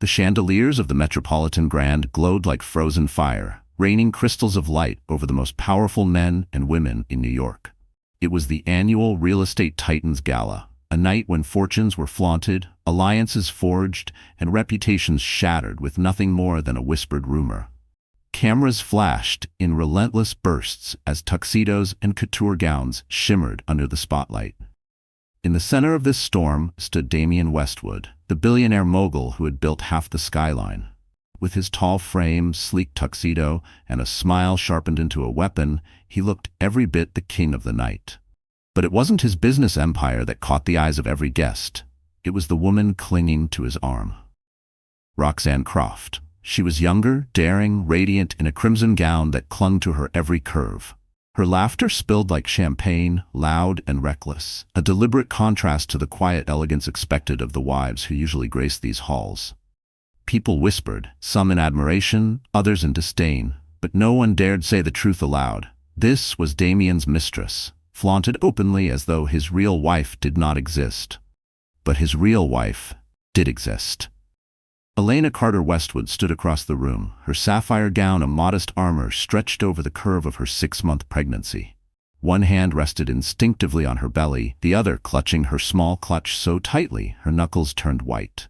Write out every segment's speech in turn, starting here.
The chandeliers of the Metropolitan Grand glowed like frozen fire, raining crystals of light over the most powerful men and women in New York. It was the annual Real Estate Titans Gala, a night when fortunes were flaunted, alliances forged, and reputations shattered with nothing more than a whispered rumor. Cameras flashed in relentless bursts as tuxedos and couture gowns shimmered under the spotlight. In the center of this storm stood Damien Westwood, the billionaire mogul who had built half the skyline. With his tall frame, sleek tuxedo, and a smile sharpened into a weapon, he looked every bit the king of the night. But it wasn't his business empire that caught the eyes of every guest. It was the woman clinging to his arm. Roxanne Croft. She was younger, daring, radiant in a crimson gown that clung to her every curve. Her laughter spilled like champagne, loud and reckless, a deliberate contrast to the quiet elegance expected of the wives who usually graced these halls. People whispered, some in admiration, others in disdain, but no one dared say the truth aloud. This was Damien's mistress, flaunted openly as though his real wife did not exist. But his real wife did exist. Elena Carter Westwood stood across the room, her sapphire gown a modest armor stretched over the curve of her 6-month pregnancy. One hand rested instinctively on her belly, the other clutching her small clutch so tightly her knuckles turned white.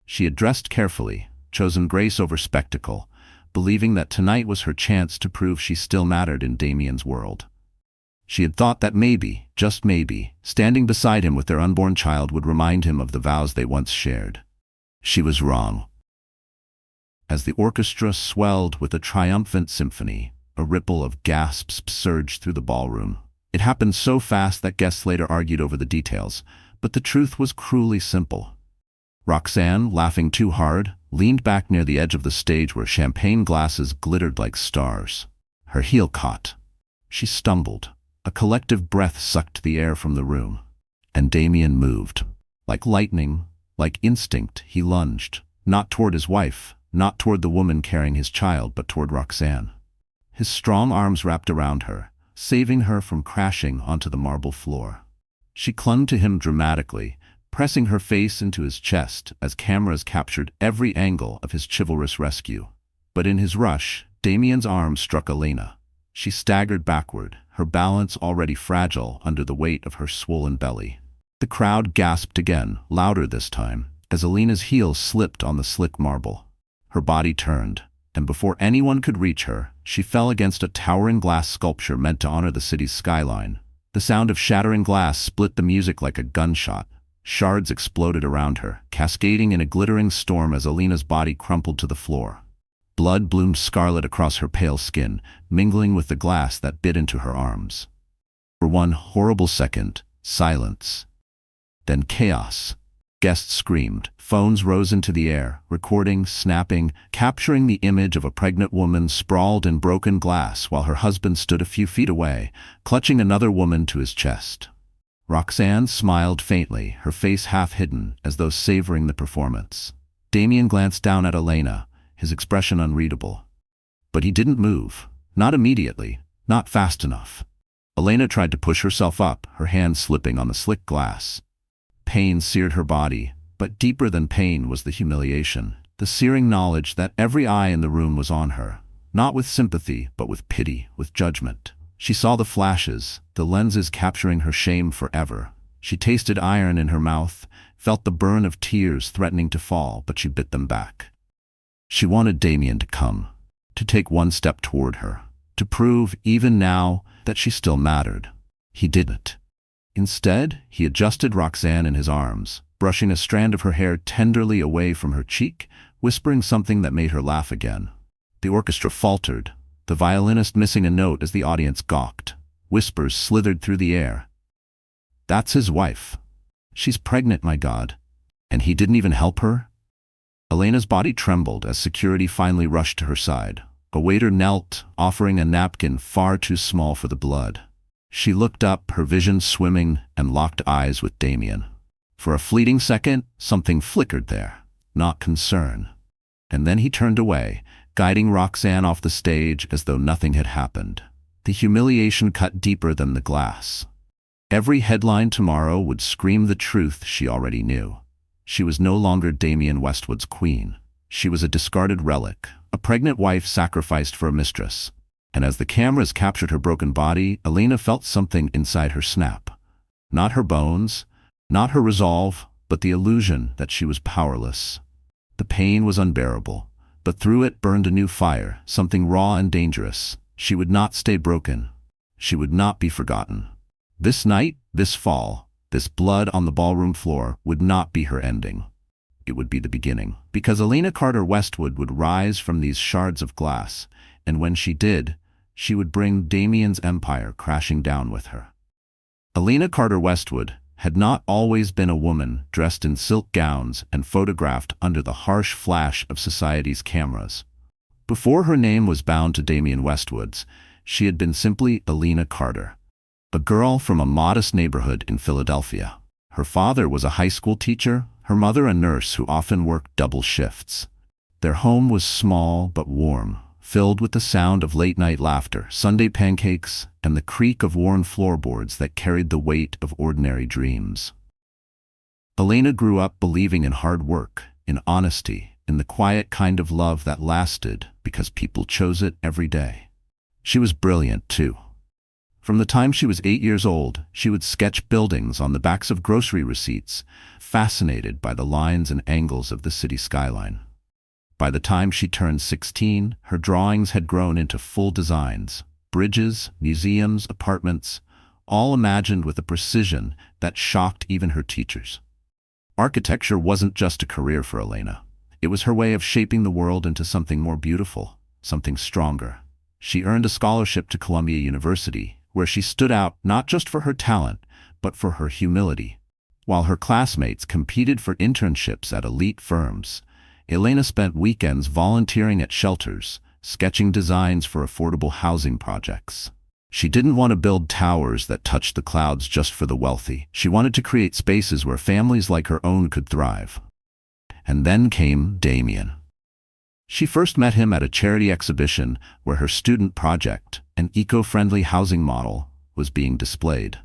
She had dressed carefully, chosen grace over spectacle, believing that tonight was her chance to prove she still mattered in Damien's world. She had thought that maybe, just maybe, standing beside him with their unborn child would remind him of the vows they once shared. She was wrong. As the orchestra swelled with a triumphant symphony, a ripple of gasps surged through the ballroom. It happened so fast that guests later argued over the details, but the truth was cruelly simple. Roxanne, laughing too hard, leaned back near the edge of the stage where champagne glasses glittered like stars. Her heel caught. She stumbled. A collective breath sucked the air from the room. And Damien moved. Like lightning, like instinct, he lunged, not toward his wife, not toward the woman carrying his child, but toward Roxanne. His strong arms wrapped around her, saving her from crashing onto the marble floor. She clung to him dramatically, pressing her face into his chest as cameras captured every angle of his chivalrous rescue. But in his rush, Damien's arm struck Elena. She staggered backward, her balance already fragile under the weight of her swollen belly. The crowd gasped again, louder this time, as Elena's heel slipped on the slick marble. Her body turned, and before anyone could reach her, she fell against a towering glass sculpture meant to honor the city's skyline. The sound of shattering glass split the music like a gunshot. Shards exploded around her, cascading in a glittering storm as Elena's body crumpled to the floor. Blood bloomed scarlet across her pale skin, mingling with the glass that bit into her arms. For one horrible second, silence. Then chaos. Guests screamed. Phones rose into the air, recording, snapping, capturing the image of a pregnant woman sprawled in broken glass while her husband stood a few feet away, clutching another woman to his chest. Roxanne smiled faintly, her face half hidden, as though savoring the performance. Damien glanced down at Elena, his expression unreadable. But he didn't move. Not immediately. Not fast enough. Elena tried to push herself up, her hand slipping on the slick glass. Pain seared her body, but deeper than pain was the humiliation, the searing knowledge that every eye in the room was on her, not with sympathy, but with pity, with judgment. She saw the flashes, the lenses capturing her shame forever. She tasted iron in her mouth, felt the burn of tears threatening to fall, but she bit them back. She wanted Damien to come, to take one step toward her, to prove, even now, that she still mattered. He didn't. Instead, he adjusted Roxanne in his arms, brushing a strand of her hair tenderly away from her cheek, whispering something that made her laugh again. The orchestra faltered, the violinist missing a note as the audience gawked. Whispers slithered through the air. That's his wife. She's pregnant, my God. And he didn't even help her? Elena's body trembled as security finally rushed to her side. A waiter knelt, offering a napkin far too small for the blood. She looked up, her vision swimming, and locked eyes with Damien. For a fleeting second, something flickered there, not concern. And then he turned away, guiding Roxanne off the stage as though nothing had happened. The humiliation cut deeper than the glass. Every headline tomorrow would scream the truth she already knew. She was no longer Damien Westwood's queen. She was a discarded relic, a pregnant wife sacrificed for a mistress. And as the cameras captured her broken body, Elena felt something inside her snap. Not her bones, not her resolve, but the illusion that she was powerless. The pain was unbearable, but through it burned a new fire, something raw and dangerous. She would not stay broken. She would not be forgotten. This night, this fall, this blood on the ballroom floor would not be her ending. It would be the beginning, because Elena Carter Westwood would rise from these shards of glass, and when she did, she would bring Damien's empire crashing down with her. Elena Carter Westwood had not always been a woman dressed in silk gowns and photographed under the harsh flash of society's cameras. Before her name was bound to Damien Westwood's, she had been simply Elena Carter, a girl from a modest neighborhood in Philadelphia. Her father was a high school teacher, her mother a nurse who often worked double shifts. Their home was small but warm, filled with the sound of late-night laughter, Sunday pancakes, and the creak of worn floorboards that carried the weight of ordinary dreams. Elena grew up believing in hard work, in honesty, in the quiet kind of love that lasted because people chose it every day. She was brilliant, too. From the time she was 8 years old, she would sketch buildings on the backs of grocery receipts, fascinated by the lines and angles of the city skyline. By the time she turned 16, her drawings had grown into full designs, bridges, museums, apartments, all imagined with a precision that shocked even her teachers. Architecture wasn't just a career for Elena. It was her way of shaping the world into something more beautiful, something stronger. She earned a scholarship to Columbia University, where she stood out not just for her talent, but for her humility. While her classmates competed for internships at elite firms, Elena spent weekends volunteering at shelters, sketching designs for affordable housing projects. She didn't want to build towers that touched the clouds just for the wealthy. She wanted to create spaces where families like her own could thrive. And then came Damien. She first met him at a charity exhibition where her student project, an eco-friendly housing model, was being displayed.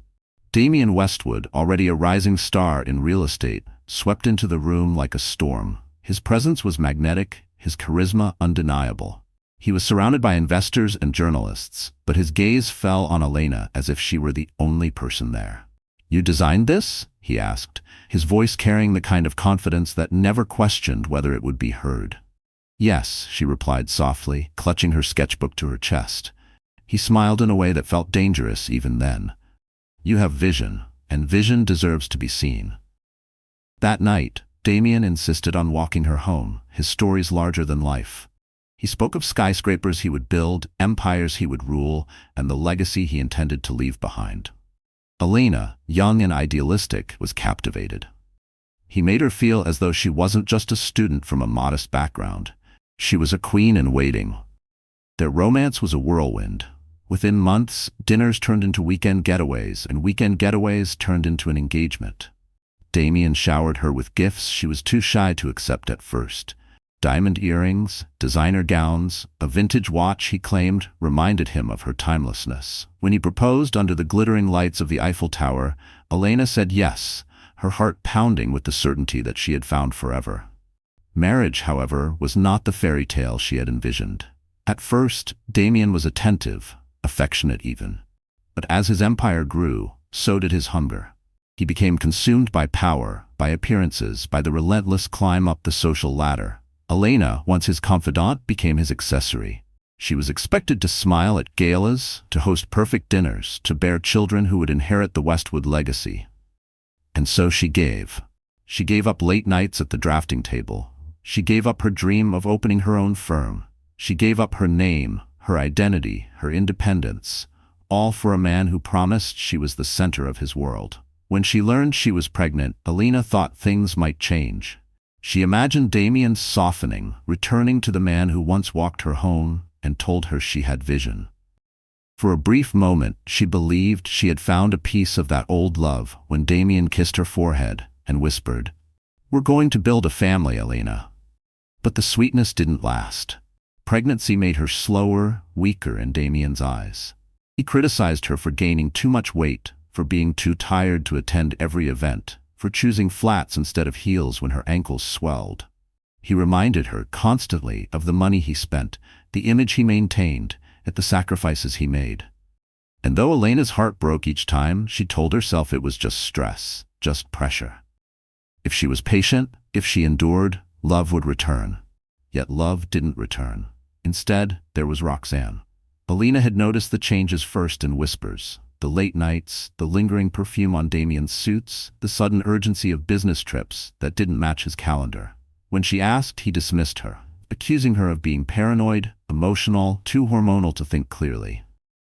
Damien Westwood, already a rising star in real estate, swept into the room like a storm. His presence was magnetic, his charisma undeniable. He was surrounded by investors and journalists, but his gaze fell on Elena as if she were the only person there. "You designed this?" he asked, his voice carrying the kind of confidence that never questioned whether it would be heard. "Yes," she replied softly, clutching her sketchbook to her chest. He smiled in a way that felt dangerous even then. "You have vision, and vision deserves to be seen." That night, Damien insisted on walking her home, his stories larger than life. He spoke of skyscrapers he would build, empires he would rule, and the legacy he intended to leave behind. Elena, young and idealistic, was captivated. He made her feel as though she wasn't just a student from a modest background. She was a queen in waiting. Their romance was a whirlwind. Within months, dinners turned into weekend getaways, and weekend getaways turned into an engagement. Damien showered her with gifts she was too shy to accept at first. Diamond earrings, designer gowns, a vintage watch he claimed reminded him of her timelessness. When he proposed under the glittering lights of the Eiffel Tower, Elena said yes, her heart pounding with the certainty that she had found forever. Marriage, however, was not the fairy tale she had envisioned. At first, Damien was attentive, affectionate even. But as his empire grew, so did his hunger. He became consumed by power, by appearances, by the relentless climb up the social ladder. Elena, once his confidant, became his accessory. She was expected to smile at galas, to host perfect dinners, to bear children who would inherit the Westwood legacy. And so she gave. She gave up late nights at the drafting table. She gave up her dream of opening her own firm. She gave up her name, her identity, her independence, all for a man who promised she was the center of his world. When she learned she was pregnant, Elena thought things might change. She imagined Damien softening, returning to the man who once walked her home and told her she had vision. For a brief moment, she believed she had found a piece of that old love when Damien kissed her forehead and whispered, "We're going to build a family, Elena." But the sweetness didn't last. Pregnancy made her slower, weaker in Damien's eyes. He criticized her for gaining too much weight, for being too tired to attend every event, for choosing flats instead of heels when her ankles swelled. He reminded her constantly of the money he spent, the image he maintained, and the sacrifices he made. And though Elena's heart broke each time, she told herself it was just stress, just pressure. If she was patient, if she endured, love would return. Yet love didn't return. Instead, there was Roxanne. Elena had noticed the changes first in whispers. The late nights, the lingering perfume on Damien's suits, the sudden urgency of business trips that didn't match his calendar. When she asked, he dismissed her, accusing her of being paranoid, emotional, too hormonal to think clearly.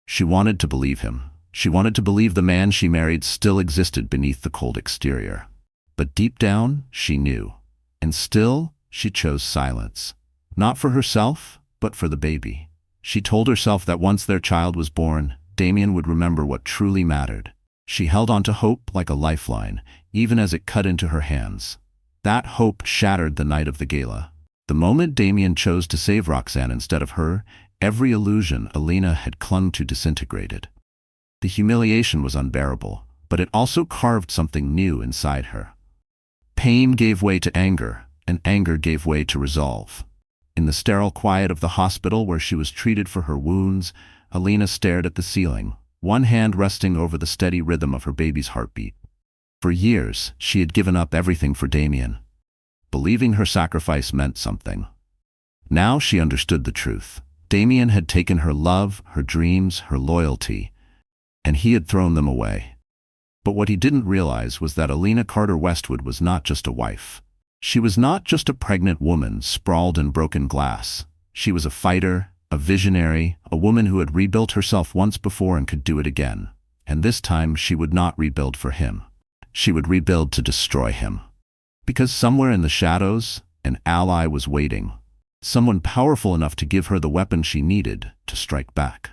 She wanted to believe him. She wanted to believe the man she married still existed beneath the cold exterior. But deep down, she knew. And still, she chose silence. Not for herself, but for the baby. She told herself that once their child was born, Damien would remember what truly mattered. She held on to hope like a lifeline, even as it cut into her hands. That hope shattered the night of the gala. The moment Damien chose to save Roxanne instead of her, every illusion Elena had clung to disintegrated. The humiliation was unbearable, but it also carved something new inside her. Pain gave way to anger, and anger gave way to resolve. In the sterile quiet of the hospital where she was treated for her wounds, Elena stared at the ceiling, one hand resting over the steady rhythm of her baby's heartbeat. For years, she had given up everything for Damien, believing her sacrifice meant something. Now she understood the truth. Damien had taken her love, her dreams, her loyalty, and he had thrown them away. But what he didn't realize was that Elena Carter Westwood was not just a wife. She was not just a pregnant woman sprawled in broken glass. She was a fighter, a visionary, a woman who had rebuilt herself once before and could do it again. And this time she would not rebuild for him. She would rebuild to destroy him. Because somewhere in the shadows, an ally was waiting. Someone powerful enough to give her the weapon she needed to strike back.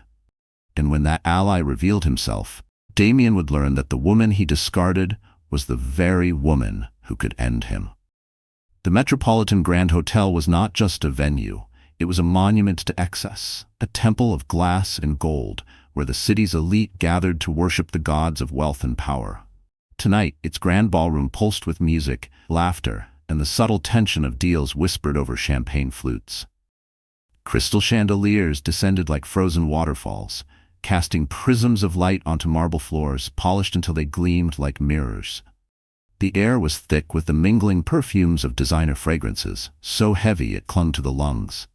And when that ally revealed himself, Damien would learn that the woman he discarded was the very woman who could end him. The Metropolitan Grand Hotel was not just a venue. It was a monument to excess, a temple of glass and gold, where the city's elite gathered to worship the gods of wealth and power. Tonight, its grand ballroom pulsed with music, laughter, and the subtle tension of deals whispered over champagne flutes. Crystal chandeliers descended like frozen waterfalls, casting prisms of light onto marble floors, polished until they gleamed like mirrors. The air was thick with the mingling perfumes of designer fragrances, so heavy it clung to the lungs.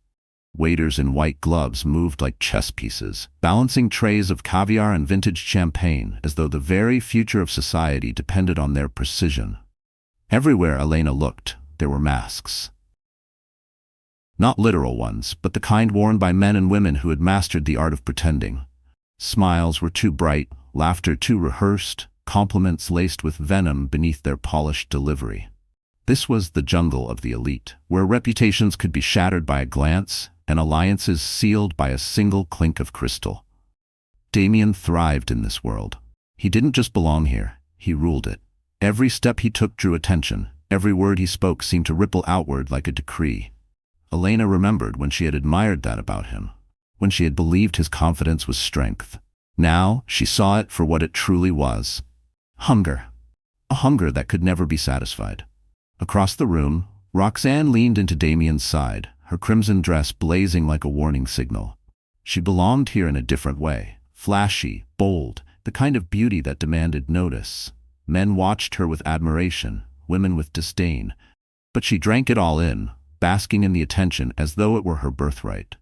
Waiters in white gloves moved like chess pieces, balancing trays of caviar and vintage champagne as though the very future of society depended on their precision. Everywhere Elena looked, there were masks. Not literal ones, but the kind worn by men and women who had mastered the art of pretending. Smiles were too bright, laughter too rehearsed, compliments laced with venom beneath their polished delivery. This was the jungle of the elite, where reputations could be shattered by a glance and alliances sealed by a single clink of crystal. Damien thrived in this world. He didn't just belong here, he ruled it. Every step he took drew attention. Every word he spoke seemed to ripple outward like a decree. Elena remembered when she had admired that about him, when she had believed his confidence was strength. Now she saw it for what it truly was. Hunger. A hunger that could never be satisfied. Across the room, Roxanne leaned into Damien's side, her crimson dress blazing like a warning signal. She belonged here in a different way. Flashy, bold, the kind of beauty that demanded notice. Men watched her with admiration, women with disdain. But she drank it all in, basking in the attention as though it were her birthright.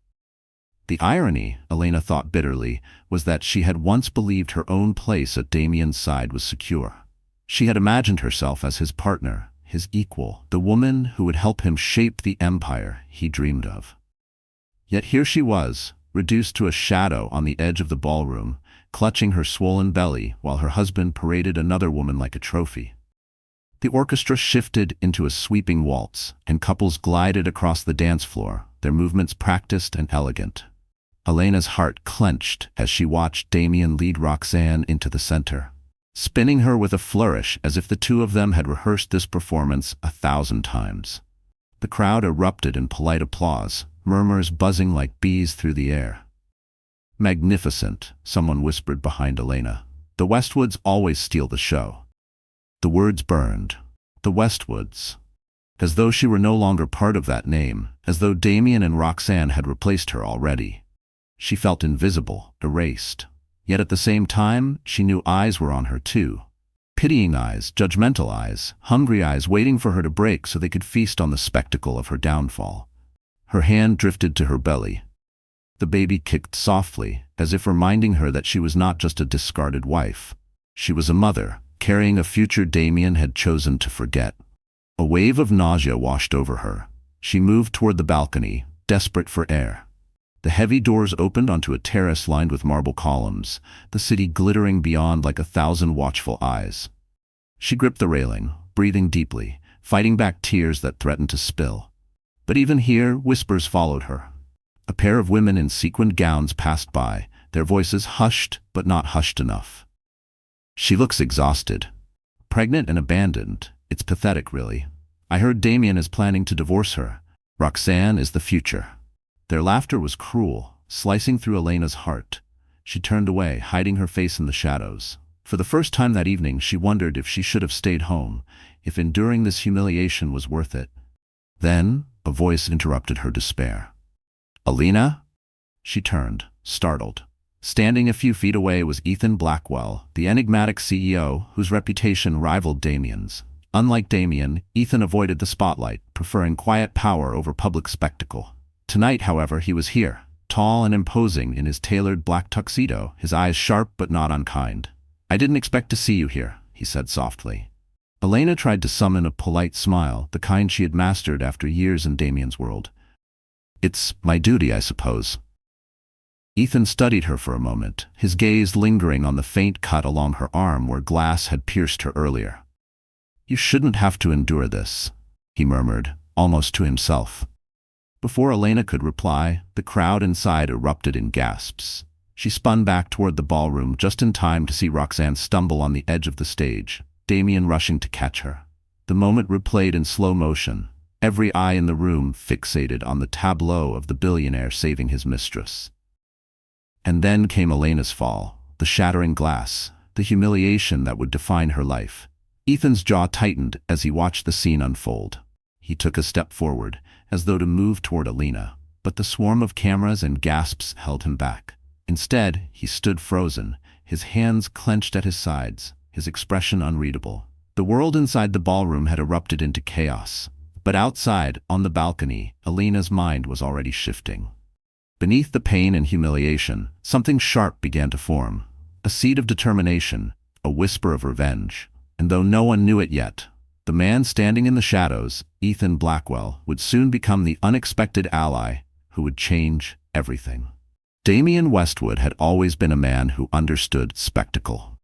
The irony, Elena thought bitterly, was that she had once believed her own place at Damien's side was secure. She had imagined herself as his partner, his equal, the woman who would help him shape the empire he dreamed of. Yet here she was, reduced to a shadow on the edge of the ballroom, clutching her swollen belly while her husband paraded another woman like a trophy. The orchestra shifted into a sweeping waltz, and couples glided across the dance floor, their movements practiced and elegant. Elena's heart clenched as she watched Damien lead Roxanne into the center, spinning her with a flourish as if the two of them had rehearsed this performance 1,000 times. The crowd erupted in polite applause, murmurs buzzing like bees through the air. "Magnificent," someone whispered behind Elena. "The Westwoods always steal the show." The words burned. The Westwoods. As though she were no longer part of that name, as though Damien and Roxanne had replaced her already. She felt invisible, erased. Yet at the same time, she knew eyes were on her too. Pitying eyes, judgmental eyes, hungry eyes waiting for her to break so they could feast on the spectacle of her downfall. Her hand drifted to her belly. The baby kicked softly, as if reminding her that she was not just a discarded wife. She was a mother, carrying a future Damien had chosen to forget. A wave of nausea washed over her. She moved toward the balcony, desperate for air. The heavy doors opened onto a terrace lined with marble columns, the city glittering beyond like 1,000 watchful eyes. She gripped the railing, breathing deeply, fighting back tears that threatened to spill. But even here, whispers followed her. A pair of women in sequined gowns passed by, their voices hushed but not hushed enough. She looks exhausted. Pregnant and abandoned. It's pathetic, really. I heard Damien is planning to divorce her. Roxanne is the future. Their laughter was cruel, slicing through Elena's heart. She turned away, hiding her face in the shadows. For the first time that evening, she wondered if she should have stayed home, if enduring this humiliation was worth it. Then, a voice interrupted her despair. "Elena?" She turned, startled. Standing a few feet away was Ethan Blackwell, the enigmatic CEO whose reputation rivaled Damien's. Unlike Damien, Ethan avoided the spotlight, preferring quiet power over public spectacle. Tonight, however, he was here, tall and imposing in his tailored black tuxedo, his eyes sharp but not unkind. "I didn't expect to see you here," he said softly. Elena tried to summon a polite smile, the kind she had mastered after years in Damien's world. "It's my duty, I suppose." Ethan studied her for a moment, his gaze lingering on the faint cut along her arm where glass had pierced her earlier. "You shouldn't have to endure this," he murmured, almost to himself. Before Elena could reply, the crowd inside erupted in gasps. She spun back toward the ballroom just in time to see Roxanne stumble on the edge of the stage, Damien rushing to catch her. The moment replayed in slow motion, every eye in the room fixated on the tableau of the billionaire saving his mistress. And then came Elena's fall, the shattering glass, the humiliation that would define her life. Ethan's jaw tightened as he watched the scene unfold. He took a step forward, as though to move toward Elena, but the swarm of cameras and gasps held him back. Instead, he stood frozen, his hands clenched at his sides, his expression unreadable. The world inside the ballroom had erupted into chaos, but outside, on the balcony, Elena's mind was already shifting. Beneath the pain and humiliation, something sharp began to form, a seed of determination, a whisper of revenge. And though no one knew it yet, the man standing in the shadows, Ethan Blackwell, would soon become the unexpected ally who would change everything. Damien Westwood had always been a man who understood spectacle.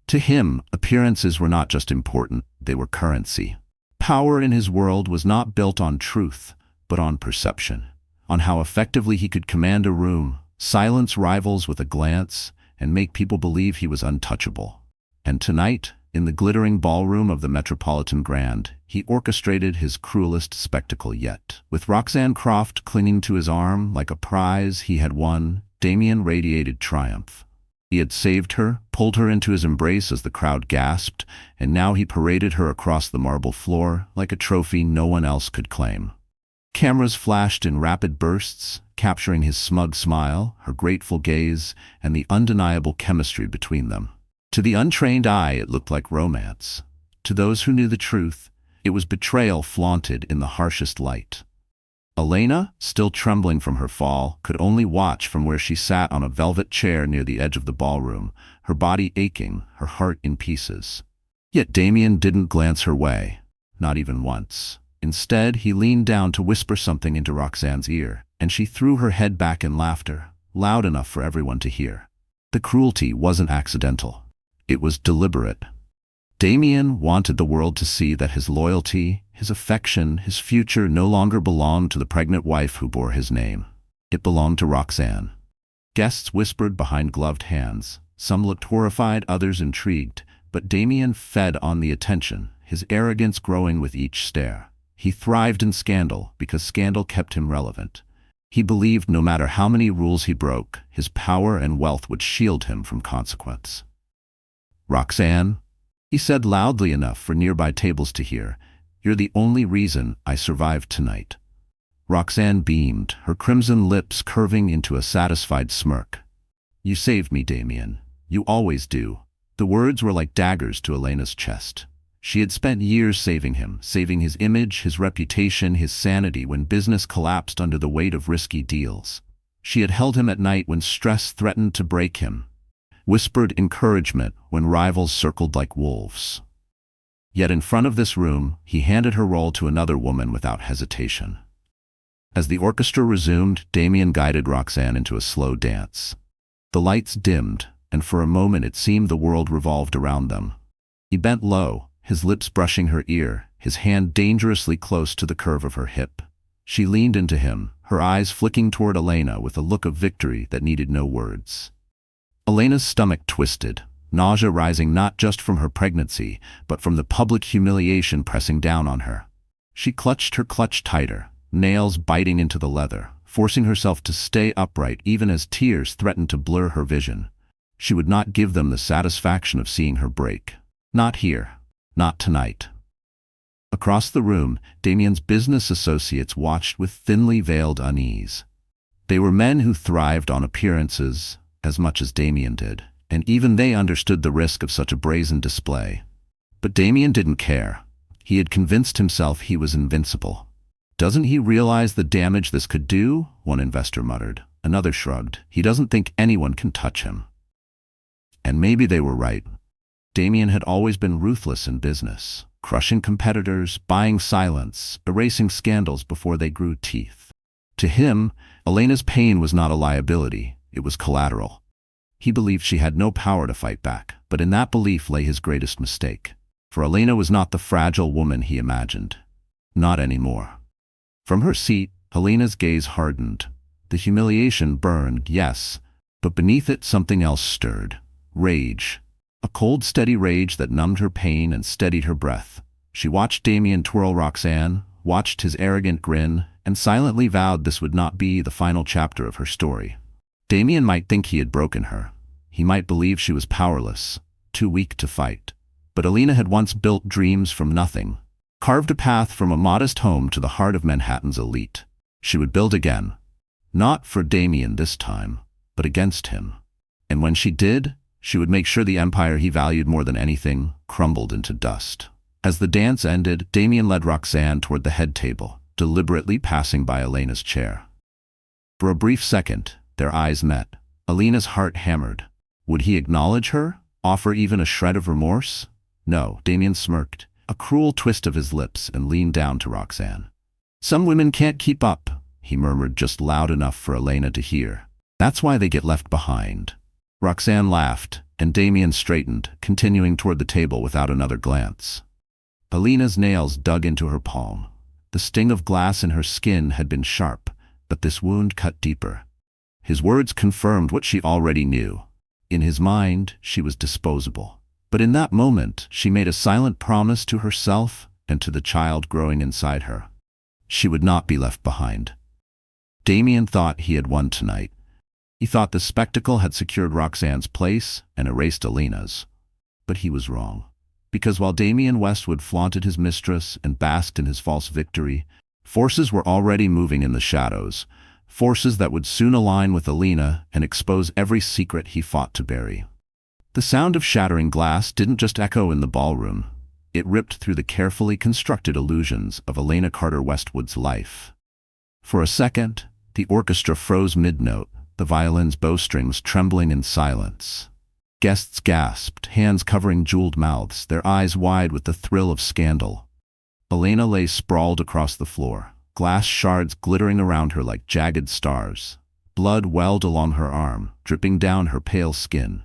To him, appearances were not just important, they were currency. Power in his world was not built on truth, but on perception, on how effectively he could command a room, silence rivals with a glance, and make people believe he was untouchable. And tonight, in the glittering ballroom of the Metropolitan Grand, he orchestrated his cruelest spectacle yet. With Roxanne Croft clinging to his arm like a prize he had won, Damien radiated triumph. He had saved her, pulled her into his embrace as the crowd gasped, and now he paraded her across the marble floor like a trophy no one else could claim. Cameras flashed in rapid bursts, capturing his smug smile, her grateful gaze, and the undeniable chemistry between them. To the untrained eye, it looked like romance. To those who knew the truth, it was betrayal flaunted in the harshest light. Elena, still trembling from her fall, could only watch from where she sat on a velvet chair near the edge of the ballroom, her body aching, her heart in pieces. Yet Damien didn't glance her way, not even once. Instead, he leaned down to whisper something into Roxanne's ear, and she threw her head back in laughter, loud enough for everyone to hear. The cruelty wasn't accidental. It was deliberate. Damien wanted the world to see that his loyalty, his affection, his future no longer belonged to the pregnant wife who bore his name. It belonged to Roxanne. Guests whispered behind gloved hands. Some looked horrified, others intrigued, but Damien fed on the attention, his arrogance growing with each stare. He thrived in scandal because scandal kept him relevant. He believed no matter how many rules he broke, his power and wealth would shield him from consequence. "Roxanne?" He said loudly enough for nearby tables to hear, "You're the only reason I survived tonight." Roxanne beamed, her crimson lips curving into a satisfied smirk. "You saved me, Damien. You always do." The words were like daggers to Elena's chest. She had spent years saving him, saving his image, his reputation, his sanity when business collapsed under the weight of risky deals. She had held him at night when stress threatened to break him, whispered encouragement when rivals circled like wolves. Yet in front of this room, he handed her role to another woman without hesitation. As the orchestra resumed, Damien guided Roxanne into a slow dance. The lights dimmed, and for a moment it seemed the world revolved around them. He bent low, his lips brushing her ear, his hand dangerously close to the curve of her hip. She leaned into him, her eyes flicking toward Elena with a look of victory that needed no words. Elena's stomach twisted, nausea rising not just from her pregnancy, but from the public humiliation pressing down on her. She clutched her clutch tighter, nails biting into the leather, forcing herself to stay upright even as tears threatened to blur her vision. She would not give them the satisfaction of seeing her break. Not here. Not tonight. Across the room, Damien's business associates watched with thinly veiled unease. They were men who thrived on appearances as much as Damien did, and even they understood the risk of such a brazen display. But Damien didn't care. He had convinced himself he was invincible. "Doesn't he realize the damage this could do?" one investor muttered. Another shrugged. "He doesn't think anyone can touch him." And maybe they were right. Damien had always been ruthless in business, crushing competitors, buying silence, erasing scandals before they grew teeth. To him, Elena's pain was not a liability, it was collateral. He believed she had no power to fight back, but in that belief lay his greatest mistake. For Elena was not the fragile woman he imagined. Not anymore. From her seat, Elena's gaze hardened. The humiliation burned, yes, but beneath it something else stirred. Rage. A cold, steady rage that numbed her pain and steadied her breath. She watched Damien twirl Roxanne, watched his arrogant grin, and silently vowed this would not be the final chapter of her story. Damien might think he had broken her. He might believe she was powerless, too weak to fight. But Elena had once built dreams from nothing, carved a path from a modest home to the heart of Manhattan's elite. She would build again. Not for Damien this time, but against him. And when she did, she would make sure the empire he valued more than anything crumbled into dust. As the dance ended, Damien led Roxanne toward the head table, deliberately passing by Elena's chair. For a brief second, their eyes met. Elena's heart hammered. Would he acknowledge her? Offer even a shred of remorse? No, Damien smirked, a cruel twist of his lips, and leaned down to Roxanne. "Some women can't keep up," he murmured just loud enough for Elena to hear. "That's why they get left behind." Roxanne laughed, and Damien straightened, continuing toward the table without another glance. Elena's nails dug into her palm. The sting of glass in her skin had been sharp, but this wound cut deeper. His words confirmed what she already knew. In his mind, she was disposable. But in that moment, she made a silent promise to herself and to the child growing inside her. She would not be left behind. Damien thought he had won tonight. He thought the spectacle had secured Roxanne's place and erased Elena's. But he was wrong. Because while Damien Westwood flaunted his mistress and basked in his false victory, forces were already moving in the shadows, forces that would soon align with Elena and expose every secret he fought to bury. The sound of shattering glass didn't just echo in the ballroom. It ripped through the carefully constructed illusions of Elena Carter Westwood's life. For a second, the orchestra froze mid-note, the violin's bowstrings trembling in silence. Guests gasped, hands covering jeweled mouths, their eyes wide with the thrill of scandal. Elena lay sprawled across the floor, glass shards glittering around her like jagged stars. Blood welled along her arm, dripping down her pale skin,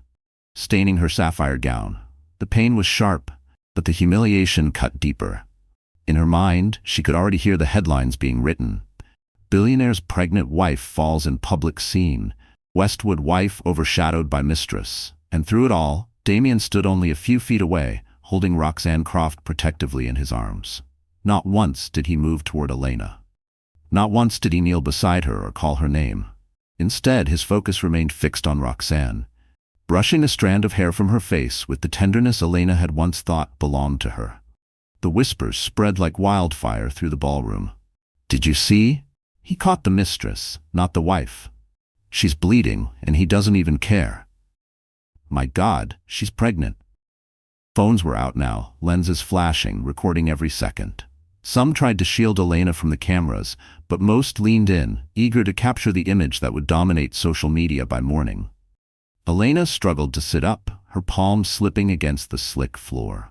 staining her sapphire gown. The pain was sharp, but the humiliation cut deeper. In her mind, she could already hear the headlines being written. Billionaire's pregnant wife falls in public scene. Westwood wife overshadowed by Mistress. And through it all, Damien stood only a few feet away, holding Roxanne Croft protectively in his arms. Not once did he move toward Elena. Not once did he kneel beside her or call her name. Instead, his focus remained fixed on Roxanne. brushing a strand of hair from her face with the tenderness Elena had once thought belonged to her. The whispers spread like wildfire through the ballroom. "Did you see? He caught the mistress, not the wife. She's bleeding, and he doesn't even care. My God, she's pregnant." Phones were out now, lenses flashing, recording every second. Some tried to shield Elena from the cameras, but most leaned in, eager to capture the image that would dominate social media by morning. Elena struggled to sit up, her palms slipping against the slick floor.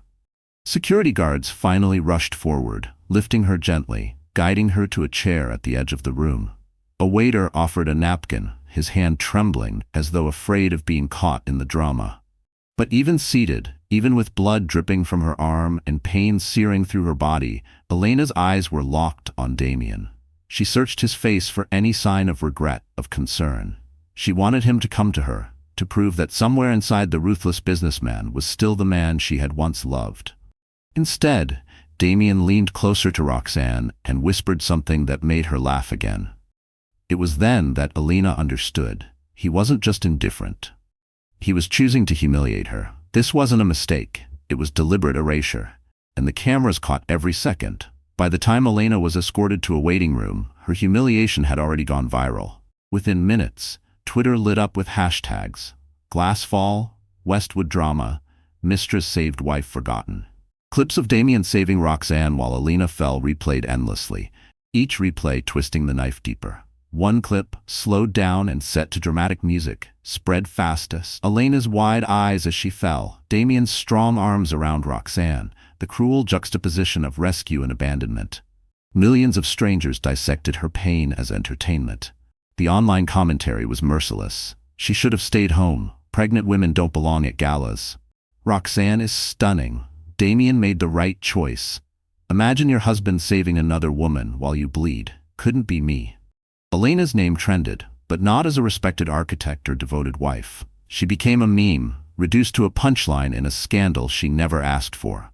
Security guards finally rushed forward, lifting her gently, guiding her to a chair at the edge of the room. A waiter offered a napkin, his hand trembling as though afraid of being caught in the drama. But even seated, even with blood dripping from her arm and pain searing through her body, Elena's eyes were locked on Damien. She searched his face for any sign of regret, of concern. She wanted him to come to her, to prove that somewhere inside the ruthless businessman was still the man she had once loved. Instead, Damien leaned closer to Roxanne and whispered something that made her laugh again. It was then that Elena understood. He wasn't just indifferent. He was choosing to humiliate her. This wasn't a mistake. It was deliberate erasure. And the cameras caught every second. By the time Elena was escorted to a waiting room, her humiliation had already gone viral. Within minutes, Twitter lit up with hashtags: Glassfall, Westwood Drama, Mistress Saved Wife Forgotten. Clips of Damien saving Roxanne while Elena fell replayed endlessly, each replay twisting the knife deeper. One clip, slowed down and set to dramatic music, spread fastest. Elena's wide eyes as she fell, Damien's strong arms around Roxanne, the cruel juxtaposition of rescue and abandonment. Millions of strangers dissected her pain as entertainment. The online commentary was merciless. She should have stayed home. Pregnant women don't belong at galas. Roxanne is stunning. Damien made the right choice. Imagine your husband saving another woman while you bleed. Couldn't be me. Elena's name trended, but not as a respected architect or devoted wife. She became a meme, reduced to a punchline in a scandal she never asked for.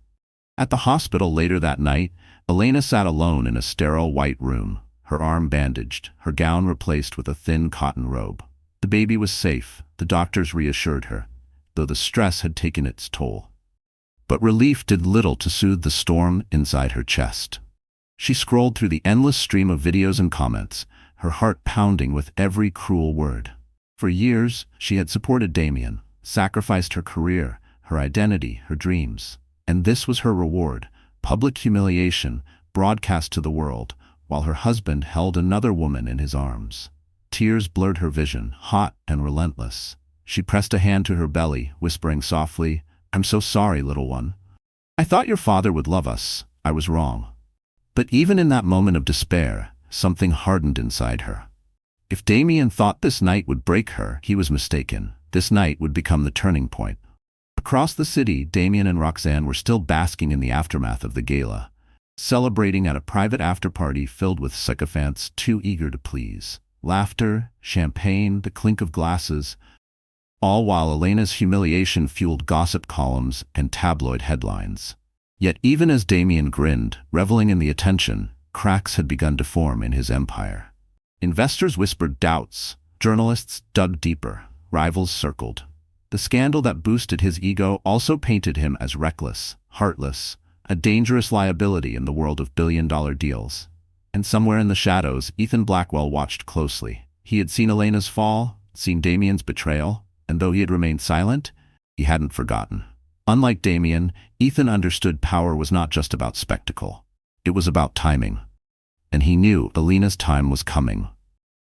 At the hospital later that night, Elena sat alone in a sterile white room, her arm bandaged, her gown replaced with a thin cotton robe. The baby was safe, the doctors reassured her, though the stress had taken its toll. But relief did little to soothe the storm inside her chest. She scrolled through the endless stream of videos and comments, her heart pounding with every cruel word. For years, she had supported Damien, sacrificed her career, her identity, her dreams. And this was her reward: public humiliation, broadcast to the world, while her husband held another woman in his arms. Tears blurred her vision, hot and relentless. She pressed a hand to her belly, whispering softly, "I'm so sorry, little one. I thought your father would love us. I was wrong." But even in that moment of despair, something hardened inside her. If Damien thought this night would break her, he was mistaken. This night would become the turning point. Across the city, Damien and Roxanne were still basking in the aftermath of the gala, celebrating at a private after-party filled with sycophants too eager to please. Laughter, champagne, the clink of glasses, all while Elena's humiliation fueled gossip columns and tabloid headlines. Yet even as Damien grinned, reveling in the attention, cracks had begun to form in his empire. Investors whispered doubts, journalists dug deeper, rivals circled. The scandal that boosted his ego also painted him as reckless, heartless, a dangerous liability in the world of billion-dollar deals. And somewhere in the shadows, Ethan Blackwell watched closely. He had seen Elena's fall, seen Damien's betrayal, and though he had remained silent, he hadn't forgotten. Unlike Damien, Ethan understood power was not just about spectacle. It was about timing. And he knew Elena's time was coming.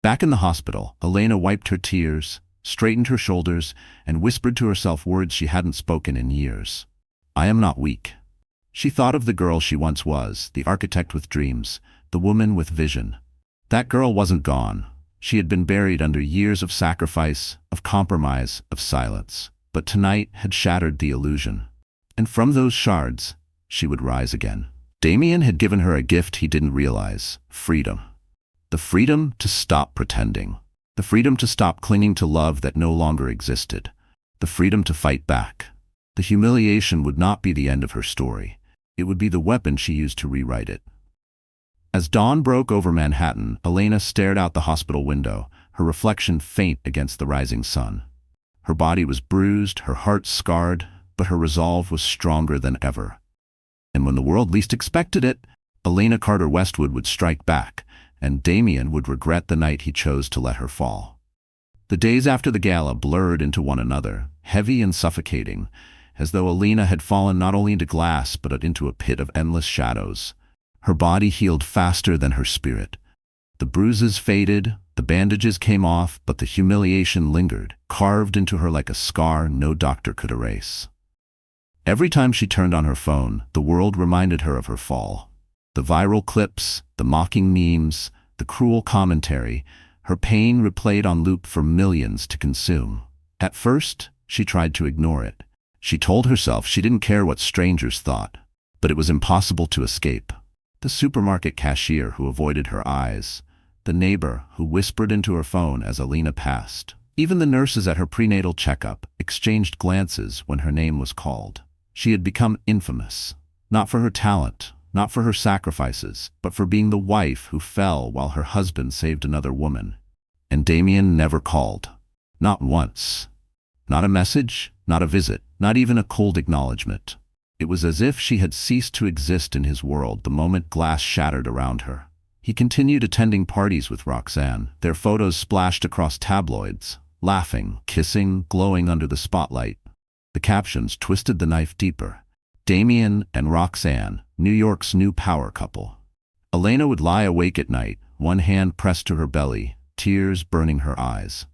Back in the hospital, Elena wiped her tears, straightened her shoulders, and whispered to herself words she hadn't spoken in years. "I am not weak." She thought of the girl she once was, the architect with dreams, the woman with vision. That girl wasn't gone. She had been buried under years of sacrifice, of compromise, of silence. But tonight had shattered the illusion. And from those shards, she would rise again. Damien had given her a gift he didn't realize: freedom. The freedom to stop pretending. The freedom to stop clinging to love that no longer existed. The freedom to fight back. The humiliation would not be the end of her story. It would be the weapon she used to rewrite it. As dawn broke over Manhattan, Elena stared out the hospital window, her reflection faint against the rising sun. Her body was bruised, her heart scarred, but her resolve was stronger than ever. And when the world least expected it, Elena Carter Westwood would strike back, and Damien would regret the night he chose to let her fall. The days after the gala blurred into one another, heavy and suffocating, as though Elena had fallen not only into glass but into a pit of endless shadows. Her body healed faster than her spirit. The bruises faded, the bandages came off, but the humiliation lingered, carved into her like a scar no doctor could erase. Every time she turned on her phone, the world reminded her of her fall. The viral clips, the mocking memes, the cruel commentary, her pain replayed on loop for millions to consume. At first, she tried to ignore it. She told herself she didn't care what strangers thought, but it was impossible to escape. The supermarket cashier who avoided her eyes, the neighbor who whispered into her phone as Elena passed. Even the nurses at her prenatal checkup exchanged glances when her name was called. She had become infamous, not for her talent, not for her sacrifices, but for being the wife who fell while her husband saved another woman. And Damien never called. Not once. Not a message, not a visit, not even a cold acknowledgement. It was as if she had ceased to exist in his world the moment glass shattered around her. He continued attending parties with Roxanne, their photos splashed across tabloids, laughing, kissing, glowing under the spotlight. The captions twisted the knife deeper. Damien and Roxanne, New York's new power couple. Elena would lie awake at night, one hand pressed to her belly, tears burning her eyes.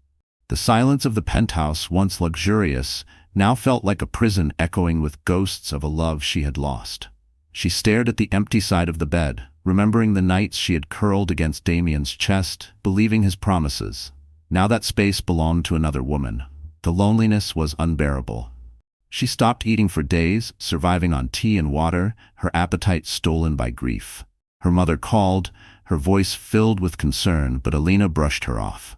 The silence of the penthouse, once luxurious, now felt like a prison echoing with ghosts of a love she had lost. She stared at the empty side of the bed, remembering the nights she had curled against Damien's chest, believing his promises. Now that space belonged to another woman. The loneliness was unbearable. She stopped eating for days, surviving on tea and water, her appetite stolen by grief. Her mother called, her voice filled with concern, but Elena brushed her off.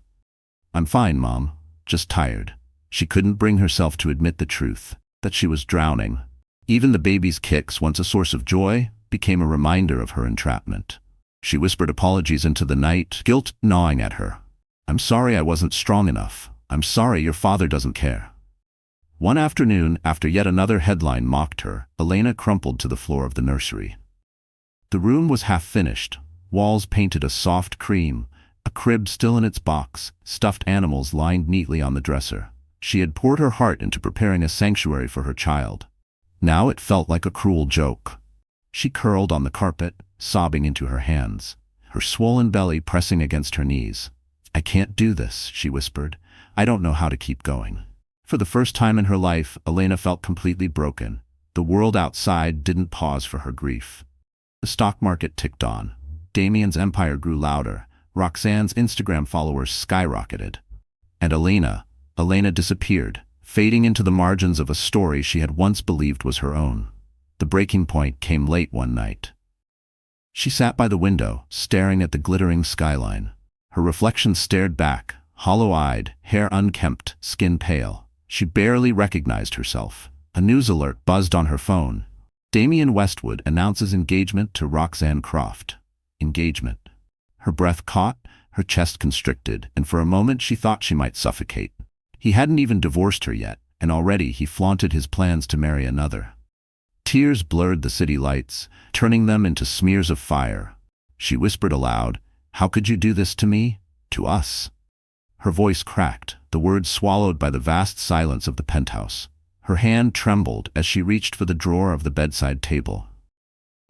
"I'm fine, Mom. Just tired." She couldn't bring herself to admit the truth, that she was drowning. Even the baby's kicks, once a source of joy, became a reminder of her entrapment. She whispered apologies into the night, guilt gnawing at her. "I'm sorry I wasn't strong enough. I'm sorry your father doesn't care." One afternoon, after yet another headline mocked her, Elena crumpled to the floor of the nursery. The room was half finished, walls painted a soft cream, a crib still in its box, stuffed animals lined neatly on the dresser. She had poured her heart into preparing a sanctuary for her child. Now it felt like a cruel joke. She curled on the carpet, sobbing into her hands, her swollen belly pressing against her knees. "I can't do this," she whispered. "I don't know how to keep going." For the first time in her life, Elena felt completely broken. The world outside didn't pause for her grief. The stock market ticked on. Damien's empire grew louder. Roxanne's Instagram followers skyrocketed. And Elena disappeared, fading into the margins of a story she had once believed was her own. The breaking point came late one night. She sat by the window, staring at the glittering skyline. Her reflection stared back, hollow-eyed, hair unkempt, skin pale. She barely recognized herself. A news alert buzzed on her phone. Damien Westwood announces engagement to Roxanne Croft. Engagement. Her breath caught, her chest constricted, and for a moment she thought she might suffocate. He hadn't even divorced her yet, and already he flaunted his plans to marry another. Tears blurred the city lights, turning them into smears of fire. She whispered aloud, "How could you do this to me? To us?" Her voice cracked, the words swallowed by the vast silence of the penthouse. Her hand trembled as she reached for the drawer of the bedside table.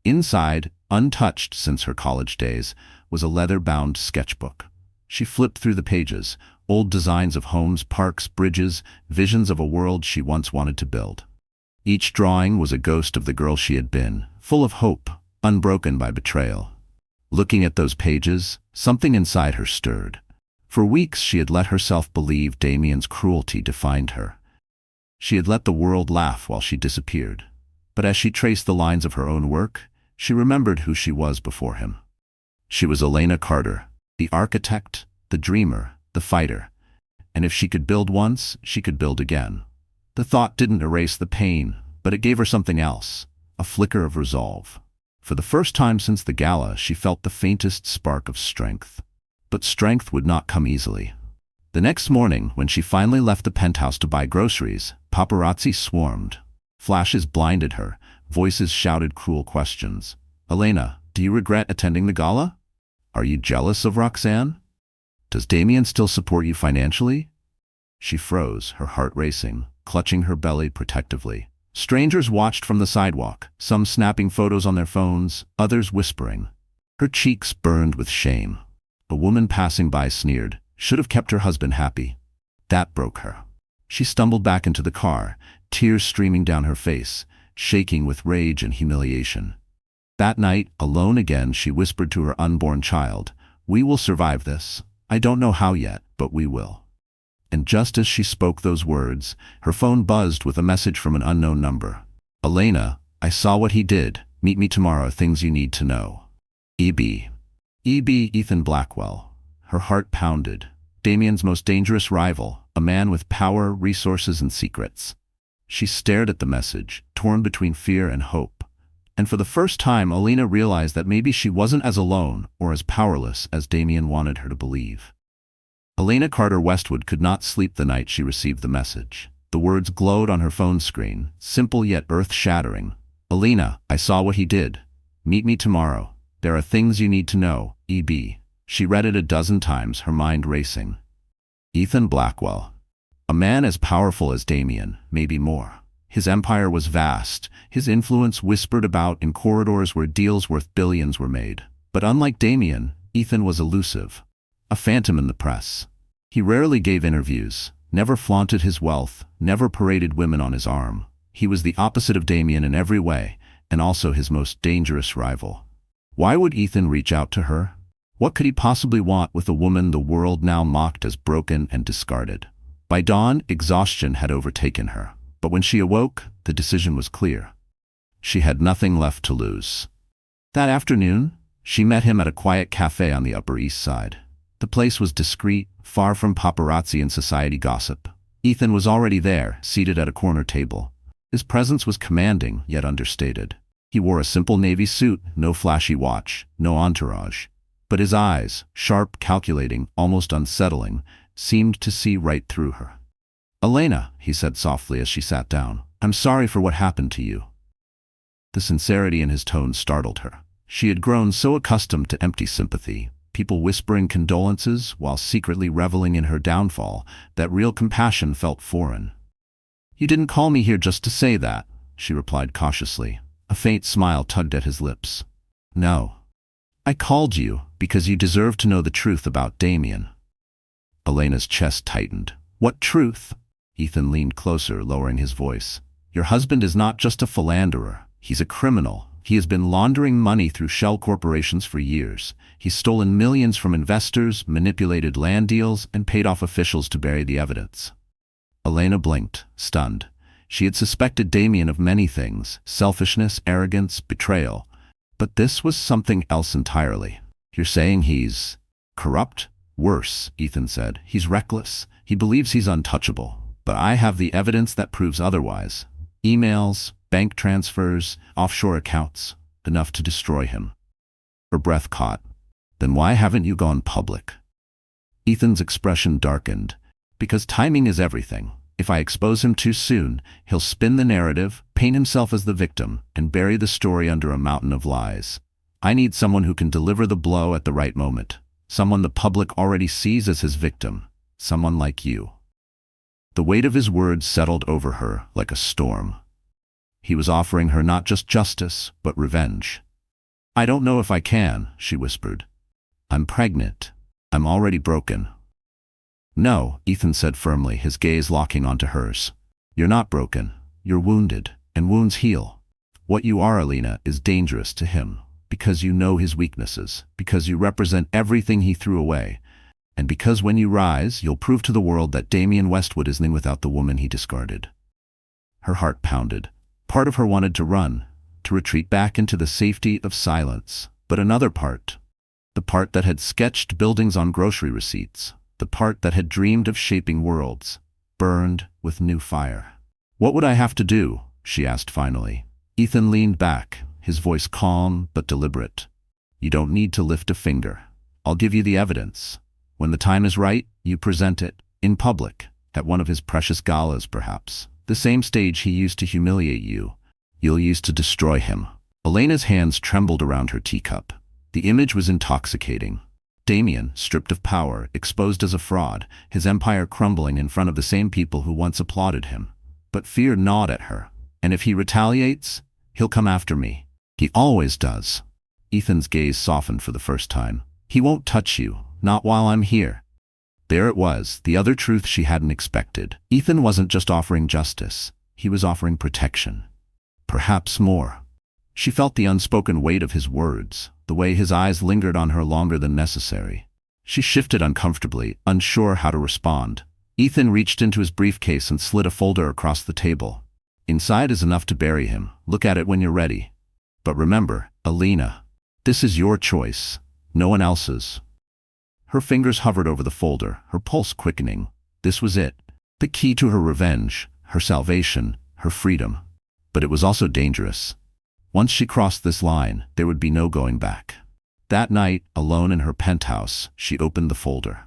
Inside, untouched since her college days, was a leather-bound sketchbook. She flipped through the pages, old designs of homes, parks, bridges, visions of a world she once wanted to build. Each drawing was a ghost of the girl she had been, full of hope, unbroken by betrayal. Looking at those pages, something inside her stirred. For weeks she had let herself believe Damien's cruelty defined her. She had let the world laugh while she disappeared. But as she traced the lines of her own work, she remembered who she was before him. She was Elena Carter, the architect, the dreamer, the fighter. And if she could build once, she could build again. The thought didn't erase the pain, but it gave her something else, a flicker of resolve. For the first time since the gala, she felt the faintest spark of strength. But strength would not come easily. The next morning, when she finally left the penthouse to buy groceries, paparazzi swarmed. Flashes blinded her. Voices shouted cruel questions. "Elena, do you regret attending the gala? Are you jealous of Roxanne? Does Damien still support you financially?" She froze, her heart racing, clutching her belly protectively. Strangers watched from the sidewalk, some snapping photos on their phones, others whispering. Her cheeks burned with shame. A woman passing by sneered, "Should have kept her husband happy." That broke her. She stumbled back into the car, tears streaming down her face, shaking with rage and humiliation. That night, alone again, she whispered to her unborn child, "We will survive this. I don't know how yet, but we will." And just as she spoke those words, her phone buzzed with a message from an unknown number. "Elena, I saw what he did. Meet me tomorrow, things you need to know. E.B. Ethan Blackwell." Her heart pounded. Damien's most dangerous rival, a man with power, resources, and secrets. She stared at the message, torn between fear and hope. And for the first time, Elena realized that maybe she wasn't as alone or as powerless as Damien wanted her to believe. Elena Carter Westwood could not sleep the night she received the message. The words glowed on her phone screen, simple yet earth-shattering. "Elena, I saw what he did. Meet me tomorrow. There are things you need to know, E.B." She read it a dozen times, her mind racing. Ethan Blackwell. A man as powerful as Damien, maybe more. His empire was vast, his influence whispered about in corridors where deals worth billions were made. But unlike Damien, Ethan was elusive. A phantom in the press. He rarely gave interviews, never flaunted his wealth, never paraded women on his arm. He was the opposite of Damien in every way, and also his most dangerous rival. Why would Ethan reach out to her? What could he possibly want with a woman the world now mocked as broken and discarded? By dawn, exhaustion had overtaken her. But when she awoke, the decision was clear. She had nothing left to lose. That afternoon, she met him at a quiet cafe on the Upper East Side. The place was discreet, far from paparazzi and society gossip. Ethan was already there, seated at a corner table. His presence was commanding, yet understated. He wore a simple navy suit, no flashy watch, no entourage. But his eyes, sharp, calculating, almost unsettling, seemed to see right through her. "Elena," he said softly as she sat down, "I'm sorry for what happened to you." The sincerity in his tone startled her. She had grown so accustomed to empty sympathy, people whispering condolences while secretly reveling in her downfall, that real compassion felt foreign. "You didn't call me here just to say that," she replied cautiously. A faint smile tugged at his lips. "No. I called you because you deserve to know the truth about Damien." Elena's chest tightened. "What truth?" Ethan leaned closer, lowering his voice. "Your husband is not just a philanderer. He's a criminal. He has been laundering money through shell corporations for years. He's stolen millions from investors, manipulated land deals, and paid off officials to bury the evidence." Elena blinked, stunned. She had suspected Damien of many things: selfishness, arrogance, betrayal. But this was something else entirely. "You're saying he's corrupt?" "Worse," Ethan said. "He's reckless. He believes he's untouchable. But I have the evidence that proves otherwise. Emails, bank transfers, offshore accounts, enough to destroy him." Her breath caught. "Then why haven't you gone public?" Ethan's expression darkened. "Because timing is everything. If I expose him too soon, he'll spin the narrative, paint himself as the victim, and bury the story under a mountain of lies. I need someone who can deliver the blow at the right moment. Someone the public already sees as his victim. Someone like you." The weight of his words settled over her like a storm. He was offering her not just justice, but revenge. "I don't know if I can," she whispered. "I'm pregnant. I'm already broken." "No," Ethan said firmly, his gaze locking onto hers. "You're not broken. You're wounded, and wounds heal. What you are, Elena, is dangerous to him, because you know his weaknesses, because you represent everything he threw away, and because when you rise, you'll prove to the world that Damien Westwood is nothing without the woman he discarded." Her heart pounded. Part of her wanted to run, to retreat back into the safety of silence. But another part, the part that had sketched buildings on grocery receipts, the part that had dreamed of shaping worlds, burned with new fire. "What would I have to do?" she asked finally. Ethan leaned back, his voice calm but deliberate. "You don't need to lift a finger. I'll give you the evidence. When the time is right, you present it, in public, at one of his precious galas perhaps. The same stage he used to humiliate you, you'll use to destroy him. Elena's hands trembled around her teacup. The image was intoxicating. Damien, stripped of power, exposed as a fraud, his empire crumbling in front of the same people who once applauded him. But fear gnawed at her. And if he retaliates, he'll come after me. He always does. Ethan's gaze softened for the first time. He won't touch you, not while I'm here. There it was, the other truth she hadn't expected. Ethan wasn't just offering justice, he was offering protection. Perhaps more. She felt the unspoken weight of his words, the way his eyes lingered on her longer than necessary. She shifted uncomfortably, unsure how to respond. Ethan reached into his briefcase and slid a folder across the table. Inside is enough to bury him. Look at it when you're ready. But remember, Elena, this is your choice, no one else's. Her fingers hovered over the folder, her pulse quickening. This was it. The key to her revenge, her salvation, her freedom. But it was also dangerous. Once she crossed this line, there would be no going back. That night, alone in her penthouse, she opened the folder.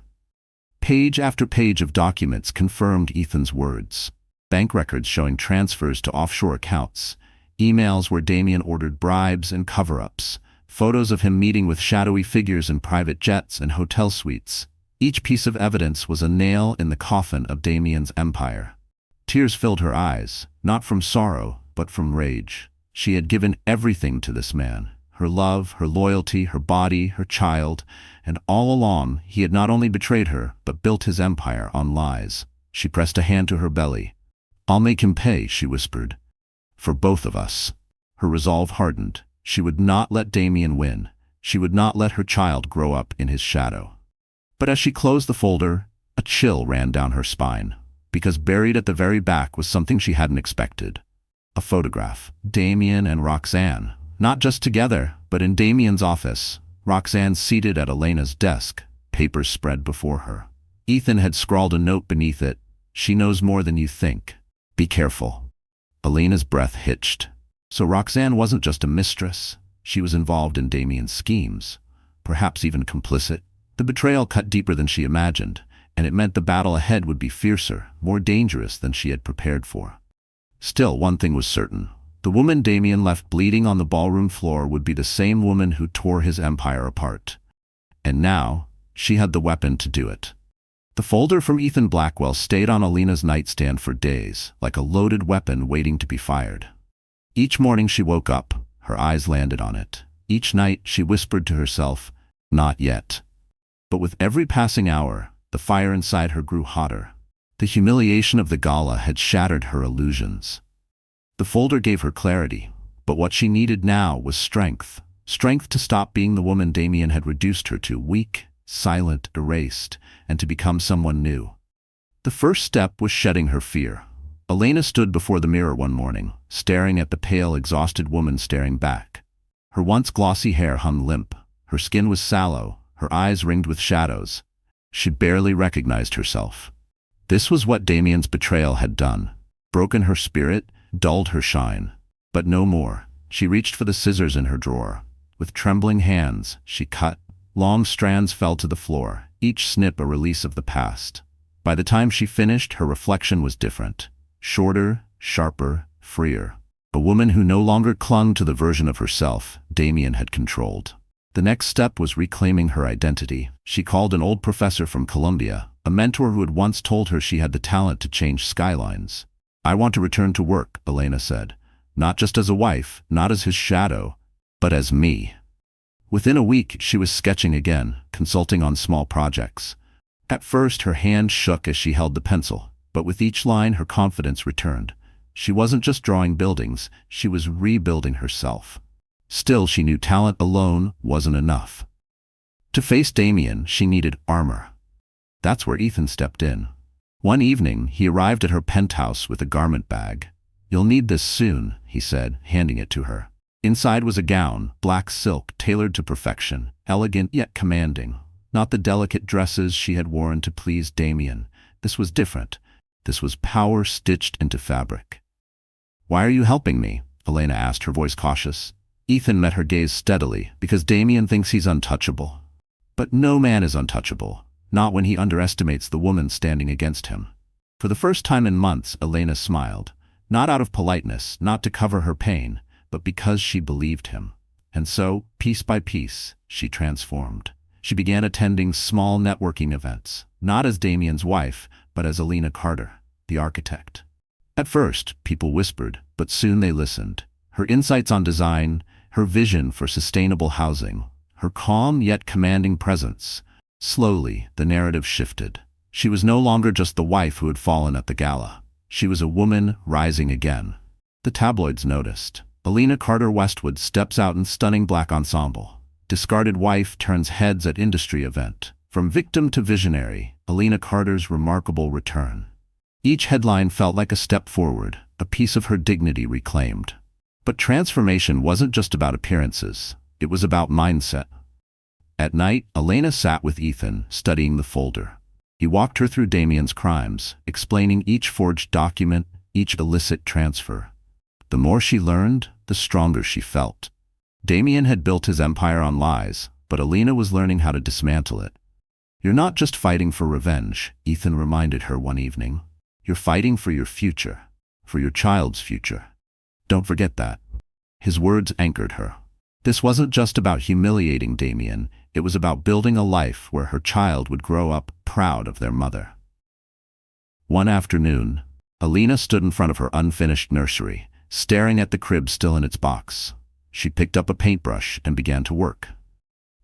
Page after page of documents confirmed Ethan's words. Bank records showing transfers to offshore accounts, emails where Damien ordered bribes and cover-ups, photos of him meeting with shadowy figures in private jets and hotel suites. Each piece of evidence was a nail in the coffin of Damien's empire. Tears filled her eyes, not from sorrow, but from rage. She had given everything to this man, her love, her loyalty, her body, her child, and all along he had not only betrayed her, but built his empire on lies. She pressed a hand to her belly. "I'll make him pay," she whispered. "For both of us." Her resolve hardened. She would not let Damien win. She would not let her child grow up in his shadow. But as she closed the folder, a chill ran down her spine, because buried at the very back was something she hadn't expected. A photograph. Damien and Roxanne. Not just together, but in Damien's office. Roxanne seated at Elena's desk, papers spread before her. Ethan had scrawled a note beneath it. "She knows more than you think. Be careful." Elena's breath hitched. So Roxanne wasn't just a mistress. She was involved in Damien's schemes, perhaps even complicit. The betrayal cut deeper than she imagined, and it meant the battle ahead would be fiercer, more dangerous than she had prepared for. Still, one thing was certain. The woman Damien left bleeding on the ballroom floor would be the same woman who tore his empire apart. And now, she had the weapon to do it. The folder from Ethan Blackwell stayed on Elena's nightstand for days, like a loaded weapon waiting to be fired. Each morning she woke up, her eyes landed on it. Each night she whispered to herself, "Not yet." But with every passing hour, the fire inside her grew hotter. The humiliation of the gala had shattered her illusions. The folder gave her clarity, but what she needed now was strength. Strength to stop being the woman Damien had reduced her to, weak, silent, erased, and to become someone new. The first step was shedding her fear. Elena stood before the mirror one morning, staring at the pale, exhausted woman staring back. Her once glossy hair hung limp, her skin was sallow, her eyes ringed with shadows. She barely recognized herself. This was what Damien's betrayal had done. Broken her spirit, dulled her shine. But no more. She reached for the scissors in her drawer. With trembling hands, she cut. Long strands fell to the floor, each snip a release of the past. By the time she finished, her reflection was different. Shorter, sharper, freer. A woman who no longer clung to the version of herself Damien had controlled. The next step was reclaiming her identity. She called an old professor from Columbia, a mentor who had once told her she had the talent to change skylines. "I want to return to work," Elena said. "Not just as a wife, not as his shadow, but as me." Within a week, she was sketching again, consulting on small projects. At first, her hand shook as she held the pencil, but with each line, her confidence returned. She wasn't just drawing buildings, she was rebuilding herself. Still, she knew talent alone wasn't enough. To face Damien, she needed armor. That's where Ethan stepped in. One evening, he arrived at her penthouse with a garment bag. "You'll need this soon," he said, handing it to her. Inside was a gown, black silk, tailored to perfection, elegant yet commanding. Not the delicate dresses she had worn to please Damien. This was different. This was power stitched into fabric. "Why are you helping me?" Elena asked, her voice cautious. Ethan met her gaze steadily, "Because Damien thinks he's untouchable." "But no man is untouchable. not when he underestimates the woman standing against him. For the first time in months, Elena smiled, not out of politeness, not to cover her pain, but because she believed him. And so, piece by piece, she transformed. She began attending small networking events, not as Damien's wife, but as Elena Carter, the architect. At first, people whispered, but soon they listened. Her insights on design, her vision for sustainable housing, her calm yet commanding presence. Slowly, the narrative shifted. She was no longer just the wife who had fallen at the gala. She was a woman rising again. The tabloids noticed. Elena Carter Westwood steps out in stunning black ensemble. Discarded wife turns heads at industry event. From victim to visionary, Elena Carter's remarkable return. Each headline felt like a step forward, a piece of her dignity reclaimed. But transformation wasn't just about appearances. It was about mindset. At night, Elena sat with Ethan, studying the folder. He walked her through Damien's crimes, explaining each forged document, each illicit transfer. The more she learned, the stronger she felt. Damien had built his empire on lies, but Elena was learning how to dismantle it. "You're not just fighting for revenge," Ethan reminded her one evening. "You're fighting for your future, for your child's future. Don't forget that." His words anchored her. This wasn't just about humiliating Damien, it was about building a life where her child would grow up proud of their mother. One afternoon, Elena stood in front of her unfinished nursery, staring at the crib still in its box. She picked up a paintbrush and began to work.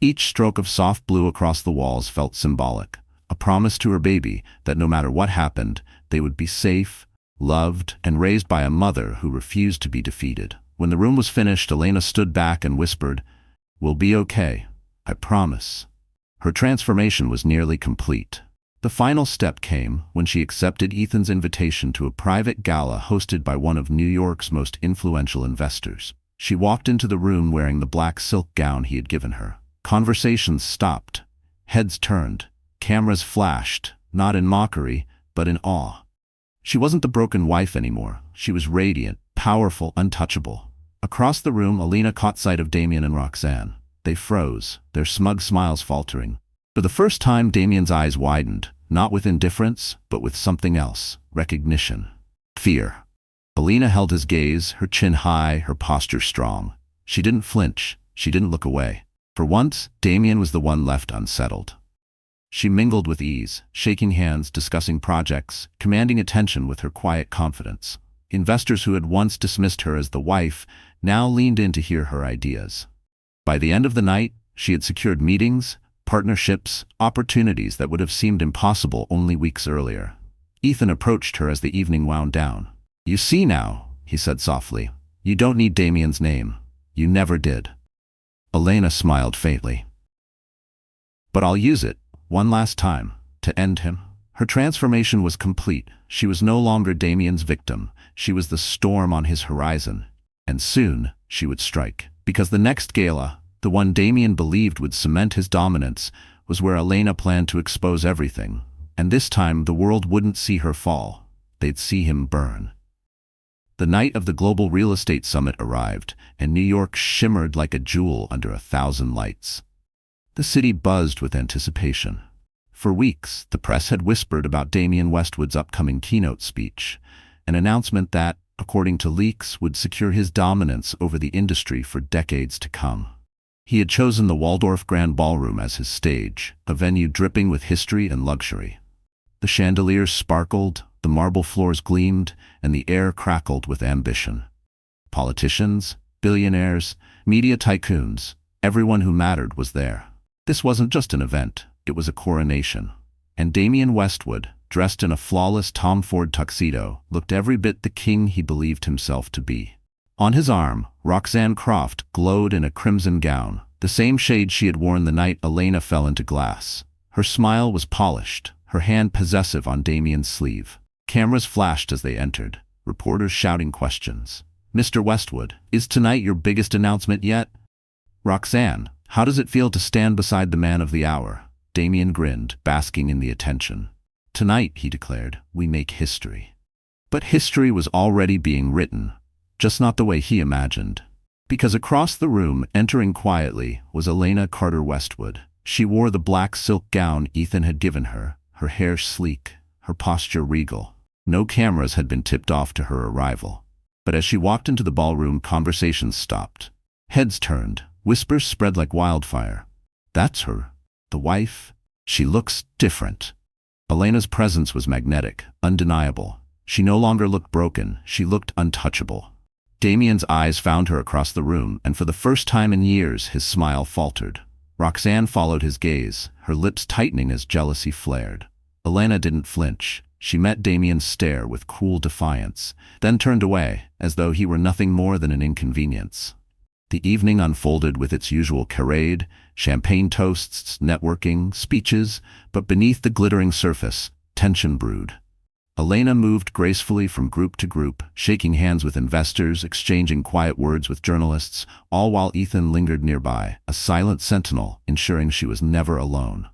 Each stroke of soft blue across the walls felt symbolic, a promise to her baby that no matter what happened, they would be safe, loved, and raised by a mother who refused to be defeated. When the room was finished, Elena stood back and whispered, "We'll be okay, I promise." Her transformation was nearly complete. The final step came when she accepted Ethan's invitation to a private gala hosted by one of New York's most influential investors. She walked into the room wearing the black silk gown he had given her. Conversations stopped, heads turned, cameras flashed, not in mockery, but in awe. She wasn't the broken wife anymore. She was radiant, powerful, untouchable. Across the room, Elena caught sight of Damien and Roxanne. They froze, their smug smiles faltering. For the first time, Damien's eyes widened, not with indifference, but with something else: recognition, fear. Elena held his gaze, her chin high, her posture strong. She didn't flinch, she didn't look away. For once, Damien was the one left unsettled. She mingled with ease, shaking hands, discussing projects, commanding attention with her quiet confidence. Investors who had once dismissed her as the wife now leaned in to hear her ideas. By the end of the night, she had secured meetings, partnerships, opportunities that would have seemed impossible only weeks earlier. Ethan approached her as the evening wound down. "You see now," he said softly, "you don't need Damien's name. You never did." Elena smiled faintly. "But I'll use it, one last time, to end him." Her transformation was complete. She was no longer Damien's victim. She was the storm on his horizon. And soon, she would strike. Because the next gala, the one Damien believed would cement his dominance, was where Elena planned to expose everything. And this time, the world wouldn't see her fall. They'd see him burn. The night of the Global Real Estate Summit arrived, and New York shimmered like a jewel under 1,000 lights. The city buzzed with anticipation. For weeks, the press had whispered about Damien Westwood's upcoming keynote speech, an announcement that, according to leaks, would secure his dominance over the industry for decades to come. He had chosen the Waldorf Grand Ballroom as his stage, a venue dripping with history and luxury. The chandeliers sparkled, the marble floors gleamed, and the air crackled with ambition. Politicians, billionaires, media tycoons, everyone who mattered was there. This wasn't just an event, it was a coronation. And Damien Westwood, dressed in a flawless Tom Ford tuxedo, looked every bit the king he believed himself to be. On his arm, Roxanne Croft glowed in a crimson gown, the same shade she had worn the night Elena fell into glass. Her smile was polished, her hand possessive on Damien's sleeve. Cameras flashed as they entered, reporters shouting questions. "Mr. Westwood, is tonight your biggest announcement yet?" "Roxanne, how does it feel to stand beside the man of the hour?" Damien grinned, basking in the attention. "Tonight," he declared, "we make history." But history was already being written, just not the way he imagined. Because across the room, entering quietly, was Elena Carter Westwood, She wore the black silk gown Ethan had given her, her hair sleek, her posture regal. No cameras had been tipped off to her arrival. But as she walked into the ballroom, conversations stopped. Heads turned, whispers spread like wildfire. That's her, the wife. She looks different. Elena's presence was magnetic, undeniable. She no longer looked broken, she looked untouchable. Damien's eyes found her across the room, and for the first time in years his smile faltered. Roxanne followed his gaze, her lips tightening as jealousy flared. Elena didn't flinch. She met Damien's stare with cool defiance, then turned away, as though he were nothing more than an inconvenience. The evening unfolded with its usual charade, champagne toasts, networking, speeches, but beneath the glittering surface, tension brewed. Elena moved gracefully from group to group, shaking hands with investors, exchanging quiet words with journalists, all while Ethan lingered nearby, a silent sentinel, ensuring she was never alone.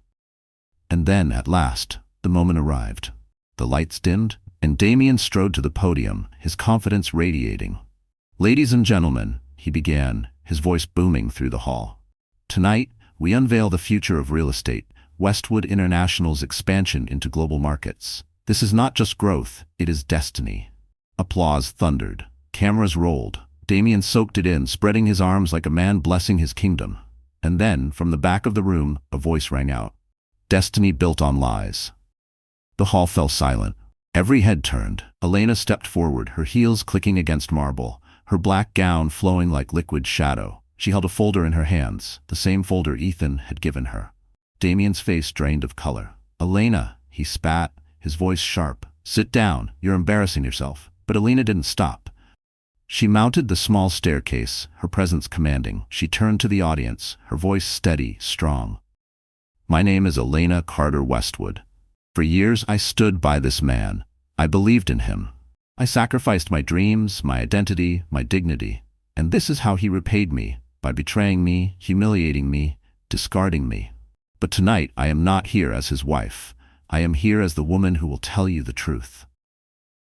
And then, at last, the moment arrived. The lights dimmed, and Damien strode to the podium, his confidence radiating. "Ladies and gentlemen," he began, his voice booming through the hall. "Tonight, we unveil the future of real estate, Westwood International's expansion into global markets. This is not just growth, it is destiny." Applause thundered. Cameras rolled. Damien soaked it in, spreading his arms like a man blessing his kingdom. And then, from the back of the room, a voice rang out. "Destiny built on lies." The hall fell silent. Every head turned. Elena stepped forward, her heels clicking against marble, her black gown flowing like liquid shadow. She held a folder in her hands, the same folder Ethan had given her. Damien's face drained of color. "Elena," he spat, his voice sharp. "Sit down, you're embarrassing yourself." But Elena didn't stop. She mounted the small staircase, her presence commanding. She turned to the audience, her voice steady, strong. "My name is Elena Carter Westwood. For years I stood by this man. I believed in him. I sacrificed my dreams, my identity, my dignity. And this is how he repaid me, by betraying me, humiliating me, discarding me. But tonight I am not here as his wife. I am here as the woman who will tell you the truth."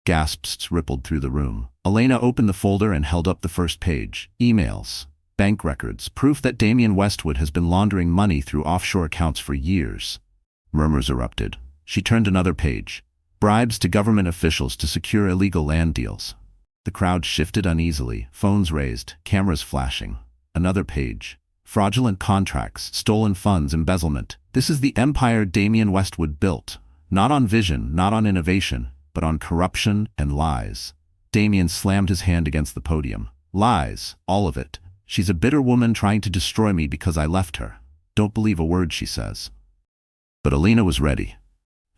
Gasps rippled through the room. Elena opened the folder and held up the first page. Emails, bank records, proof that Damien Westwood has been laundering money through offshore accounts for years. Murmurs erupted. She turned another page. Bribes to government officials to secure illegal land deals. The crowd shifted uneasily, phones raised, cameras flashing. Another page. Fraudulent contracts, stolen funds, embezzlement. This is the empire Damien Westwood built. Not on vision, not on innovation, but on corruption and lies. Damien slammed his hand against the podium. "Lies, all of it. She's a bitter woman trying to destroy me because I left her. Don't believe a word she says." But Elena was ready.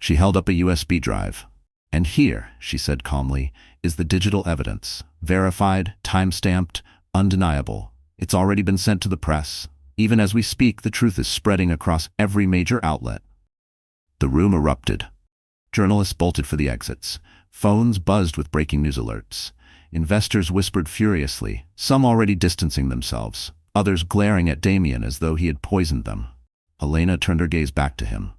She held up a USB drive. "And here," she said calmly, "is the digital evidence. Verified, time-stamped, undeniable. It's already been sent to the press. Even as we speak, the truth is spreading across every major outlet." The room erupted. Journalists bolted for the exits. Phones buzzed with breaking news alerts. Investors whispered furiously, some already distancing themselves, others glaring at Damien as though he had poisoned them. Elena turned her gaze back to him.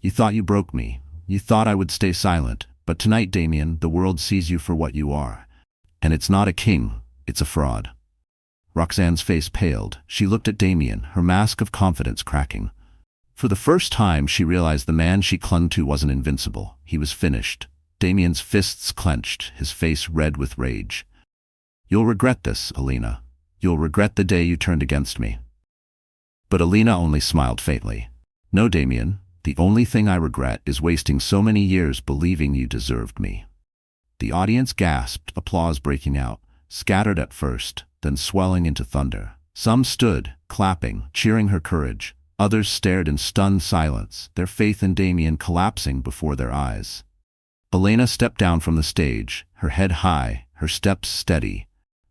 "You thought you broke me. You thought I would stay silent. But tonight, Damien, the world sees you for what you are. And it's not a king, it's a fraud." Roxanne's face paled. She looked at Damien, her mask of confidence cracking. For the first time, she realized the man she clung to wasn't invincible. He was finished. Damien's fists clenched, his face red with rage. "You'll regret this, Elena. You'll regret the day you turned against me." But Elena only smiled faintly. "No, Damien. The only thing I regret is wasting so many years believing you deserved me." The audience gasped, applause breaking out, scattered at first, then swelling into thunder. Some stood, clapping, cheering her courage. Others stared in stunned silence, their faith in Damien collapsing before their eyes. Elena stepped down from the stage, her head high, her steps steady.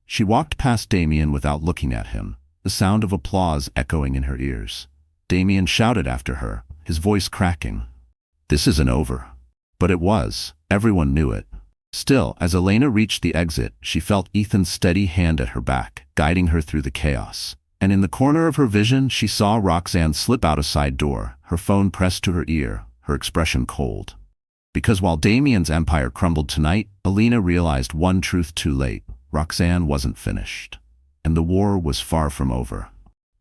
She walked past Damien without looking at him, the sound of applause echoing in her ears. Damien shouted after her, his voice cracking. "This isn't over." But it was. Everyone knew it. Still, as Elena reached the exit, she felt Ethan's steady hand at her back, guiding her through the chaos. And in the corner of her vision, she saw Roxanne slip out a side door, her phone pressed to her ear, her expression cold. Because while Damien's empire crumbled tonight, Elena realized one truth too late. Roxanne wasn't finished. And the war was far from over.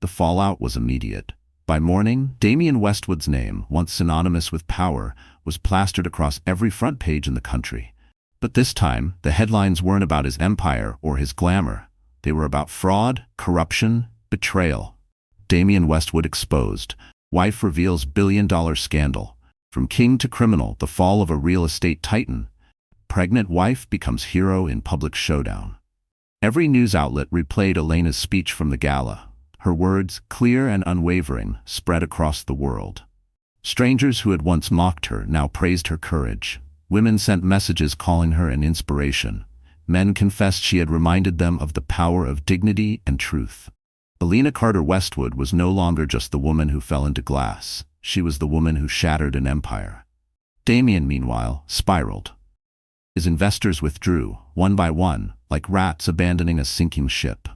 The fallout was immediate. By morning, Damian Westwood's name, once synonymous with power, was plastered across every front page in the country. But this time, the headlines weren't about his empire or his glamour. They were about fraud, corruption, betrayal. Damian Westwood exposed. Wife reveals billion-dollar scandal. From king to criminal, the fall of a real estate titan. Pregnant wife becomes hero in public showdown. Every news outlet replayed Elena's speech from the gala. Her words, clear and unwavering, spread across the world. Strangers who had once mocked her now praised her courage. Women sent messages calling her an inspiration. Men confessed she had reminded them of the power of dignity and truth. Elena Carter Westwood was no longer just the woman who fell into glass. She was the woman who shattered an empire. Damian, meanwhile, spiraled. His investors withdrew, one by one, like rats abandoning a sinking ship.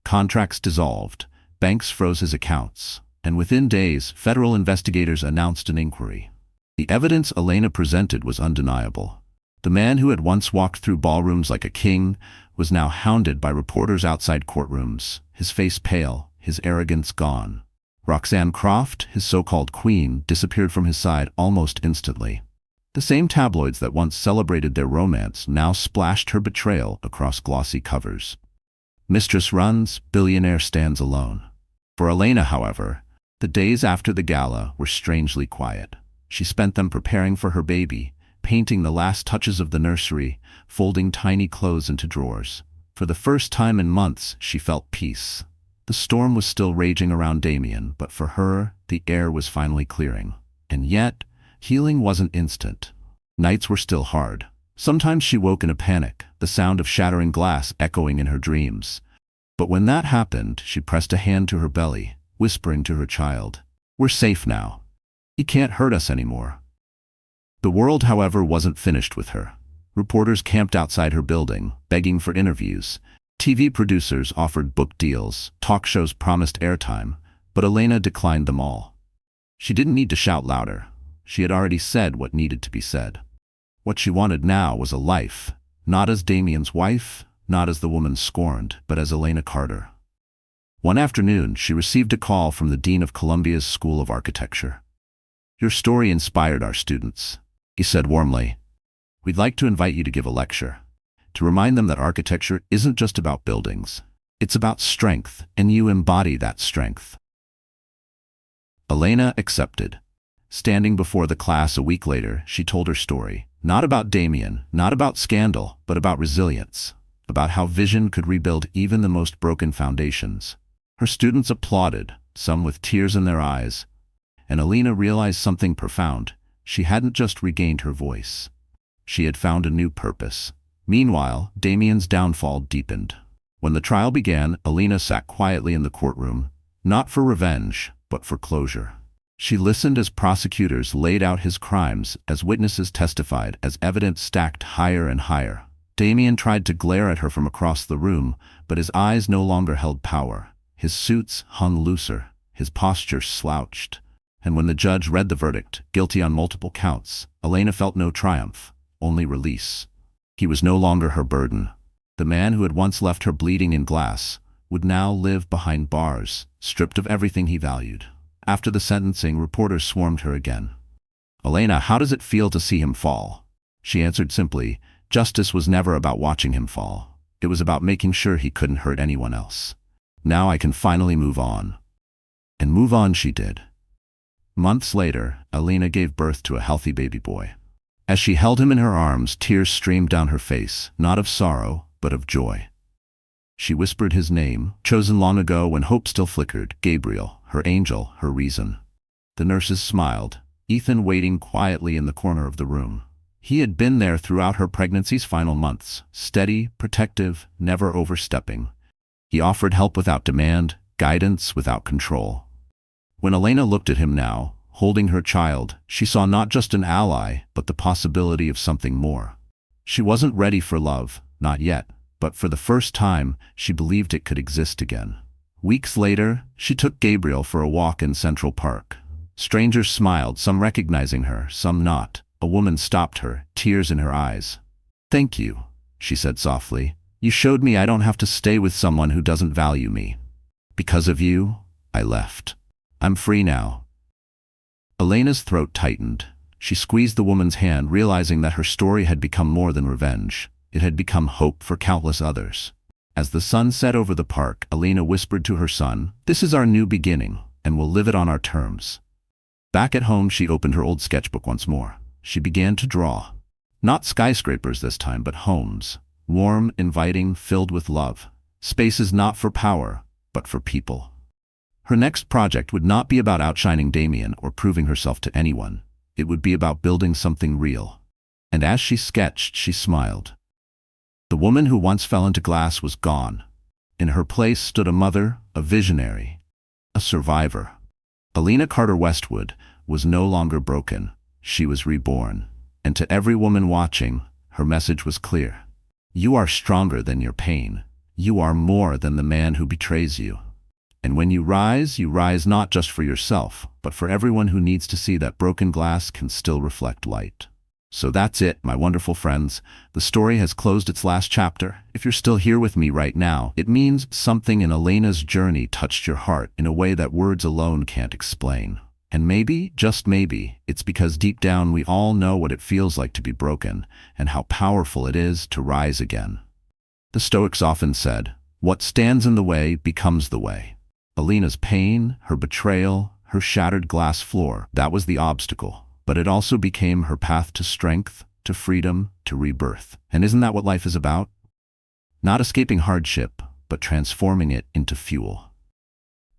Contracts dissolved. Banks froze his accounts, and within days, federal investigators announced an inquiry. The evidence Elena presented was undeniable. The man who had once walked through ballrooms like a king was now hounded by reporters outside courtrooms, his face pale, his arrogance gone. Roxanne Croft, his so-called queen, disappeared from his side almost instantly. The same tabloids that once celebrated their romance now splashed her betrayal across glossy covers. Mistress runs, billionaire stands alone. For Elena, however, the days after the gala were strangely quiet. She spent them preparing for her baby, painting the last touches of the nursery, folding tiny clothes into drawers. For the first time in months, she felt peace. The storm was still raging around Damian, but for her, the air was finally clearing. And yet, healing wasn't instant. Nights were still hard. Sometimes she woke in a panic, the sound of shattering glass echoing in her dreams. But when that happened, she pressed a hand to her belly, whispering to her child, "We're safe now. He can't hurt us anymore." The world, however, wasn't finished with her. Reporters camped outside her building, begging for interviews. TV producers offered book deals, talk shows promised airtime, but Elena declined them all. She didn't need to shout louder. She had already said what needed to be said. What she wanted now was a life, not as Damian's wife, not as the woman scorned, but as Elena Carter. One afternoon, she received a call from the dean of Columbia's School of Architecture. "Your story inspired our students," he said warmly. "We'd like to invite you to give a lecture, to remind them that architecture isn't just about buildings. It's about strength, and you embody that strength." Elena accepted. Standing before the class a week later, she told her story, not about Damian, not about scandal, but about resilience, about how vision could rebuild even the most broken foundations. Her students applauded, some with tears in their eyes, and Elena realized something profound. She hadn't just regained her voice. She had found a new purpose. Meanwhile, Damian's downfall deepened. When the trial began, Elena sat quietly in the courtroom, not for revenge, but for closure. She listened as prosecutors laid out his crimes, as witnesses testified, as evidence stacked higher and higher. Damian tried to glare at her from across the room, but his eyes no longer held power. His suits hung looser, his posture slouched. And when the judge read the verdict, guilty on multiple counts, Elena felt no triumph, only release. He was no longer her burden. The man who had once left her bleeding in glass would now live behind bars, stripped of everything he valued. After the sentencing, reporters swarmed her again. "Elena, how does it feel to see him fall?" She answered simply, "Justice was never about watching him fall. It was about making sure he couldn't hurt anyone else. Now I can finally move on." And move on she did. Months later, Elena gave birth to a healthy baby boy. As she held him in her arms, tears streamed down her face, not of sorrow, but of joy. She whispered his name, chosen long ago when hope still flickered, Gabriel, her angel, her reason. The nurses smiled, Ethan waiting quietly in the corner of the room. He had been there throughout her pregnancy's final months, steady, protective, never overstepping. He offered help without demand, guidance without control. When Elena looked at him now, holding her child, she saw not just an ally, but the possibility of something more. She wasn't ready for love, not yet, but for the first time, she believed it could exist again. Weeks later, she took Gabriel for a walk in Central Park. Strangers smiled, some recognizing her, some not. A woman stopped her, tears in her eyes. "Thank you," she said softly. "You showed me I don't have to stay with someone who doesn't value me. Because of you, I left." I'm free now." Elena's throat tightened. She squeezed the woman's hand, realizing that her story had become more than revenge. It had become hope for countless others. As the sun set over the park, Elena whispered to her son, "This is our new beginning, and we'll live it on our terms." Back at home, she opened her old sketchbook once more. She began to draw. Not skyscrapers this time, but homes. Warm, inviting, filled with love. Spaces not for power, but for people. Her next project would not be about outshining Damien or proving herself to anyone. It would be about building something real. And as she sketched, she smiled. The woman who once fell into glass was gone. In her place stood a mother, a visionary, a survivor. Elena Carter Westwood was no longer broken. She was reborn. And to every woman watching, her message was clear. You are stronger than your pain. You are more than the man who betrays you. And when you rise not just for yourself, but for everyone who needs to see that broken glass can still reflect light. So that's it, my wonderful friends. The story has closed its last chapter. If you're still here with me right now, it means something in Elena's journey touched your heart in a way that words alone can't explain. And maybe, just maybe, it's because deep down we all know what it feels like to be broken and how powerful it is to rise again. The Stoics often said, "What stands in the way becomes the way." Elena's pain, her betrayal, her shattered glass floor, that was the obstacle. But it also became her path to strength, to freedom, to rebirth. And isn't that what life is about? Not escaping hardship, but transforming it into fuel.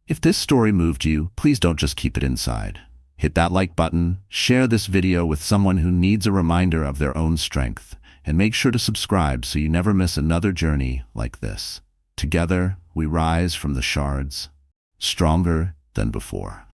If this story moved you, please don't just keep it inside. Hit that like button, share this video with someone who needs a reminder of their own strength, and make sure to subscribe so you never miss another journey like this. Together, we rise from the shards, stronger than before.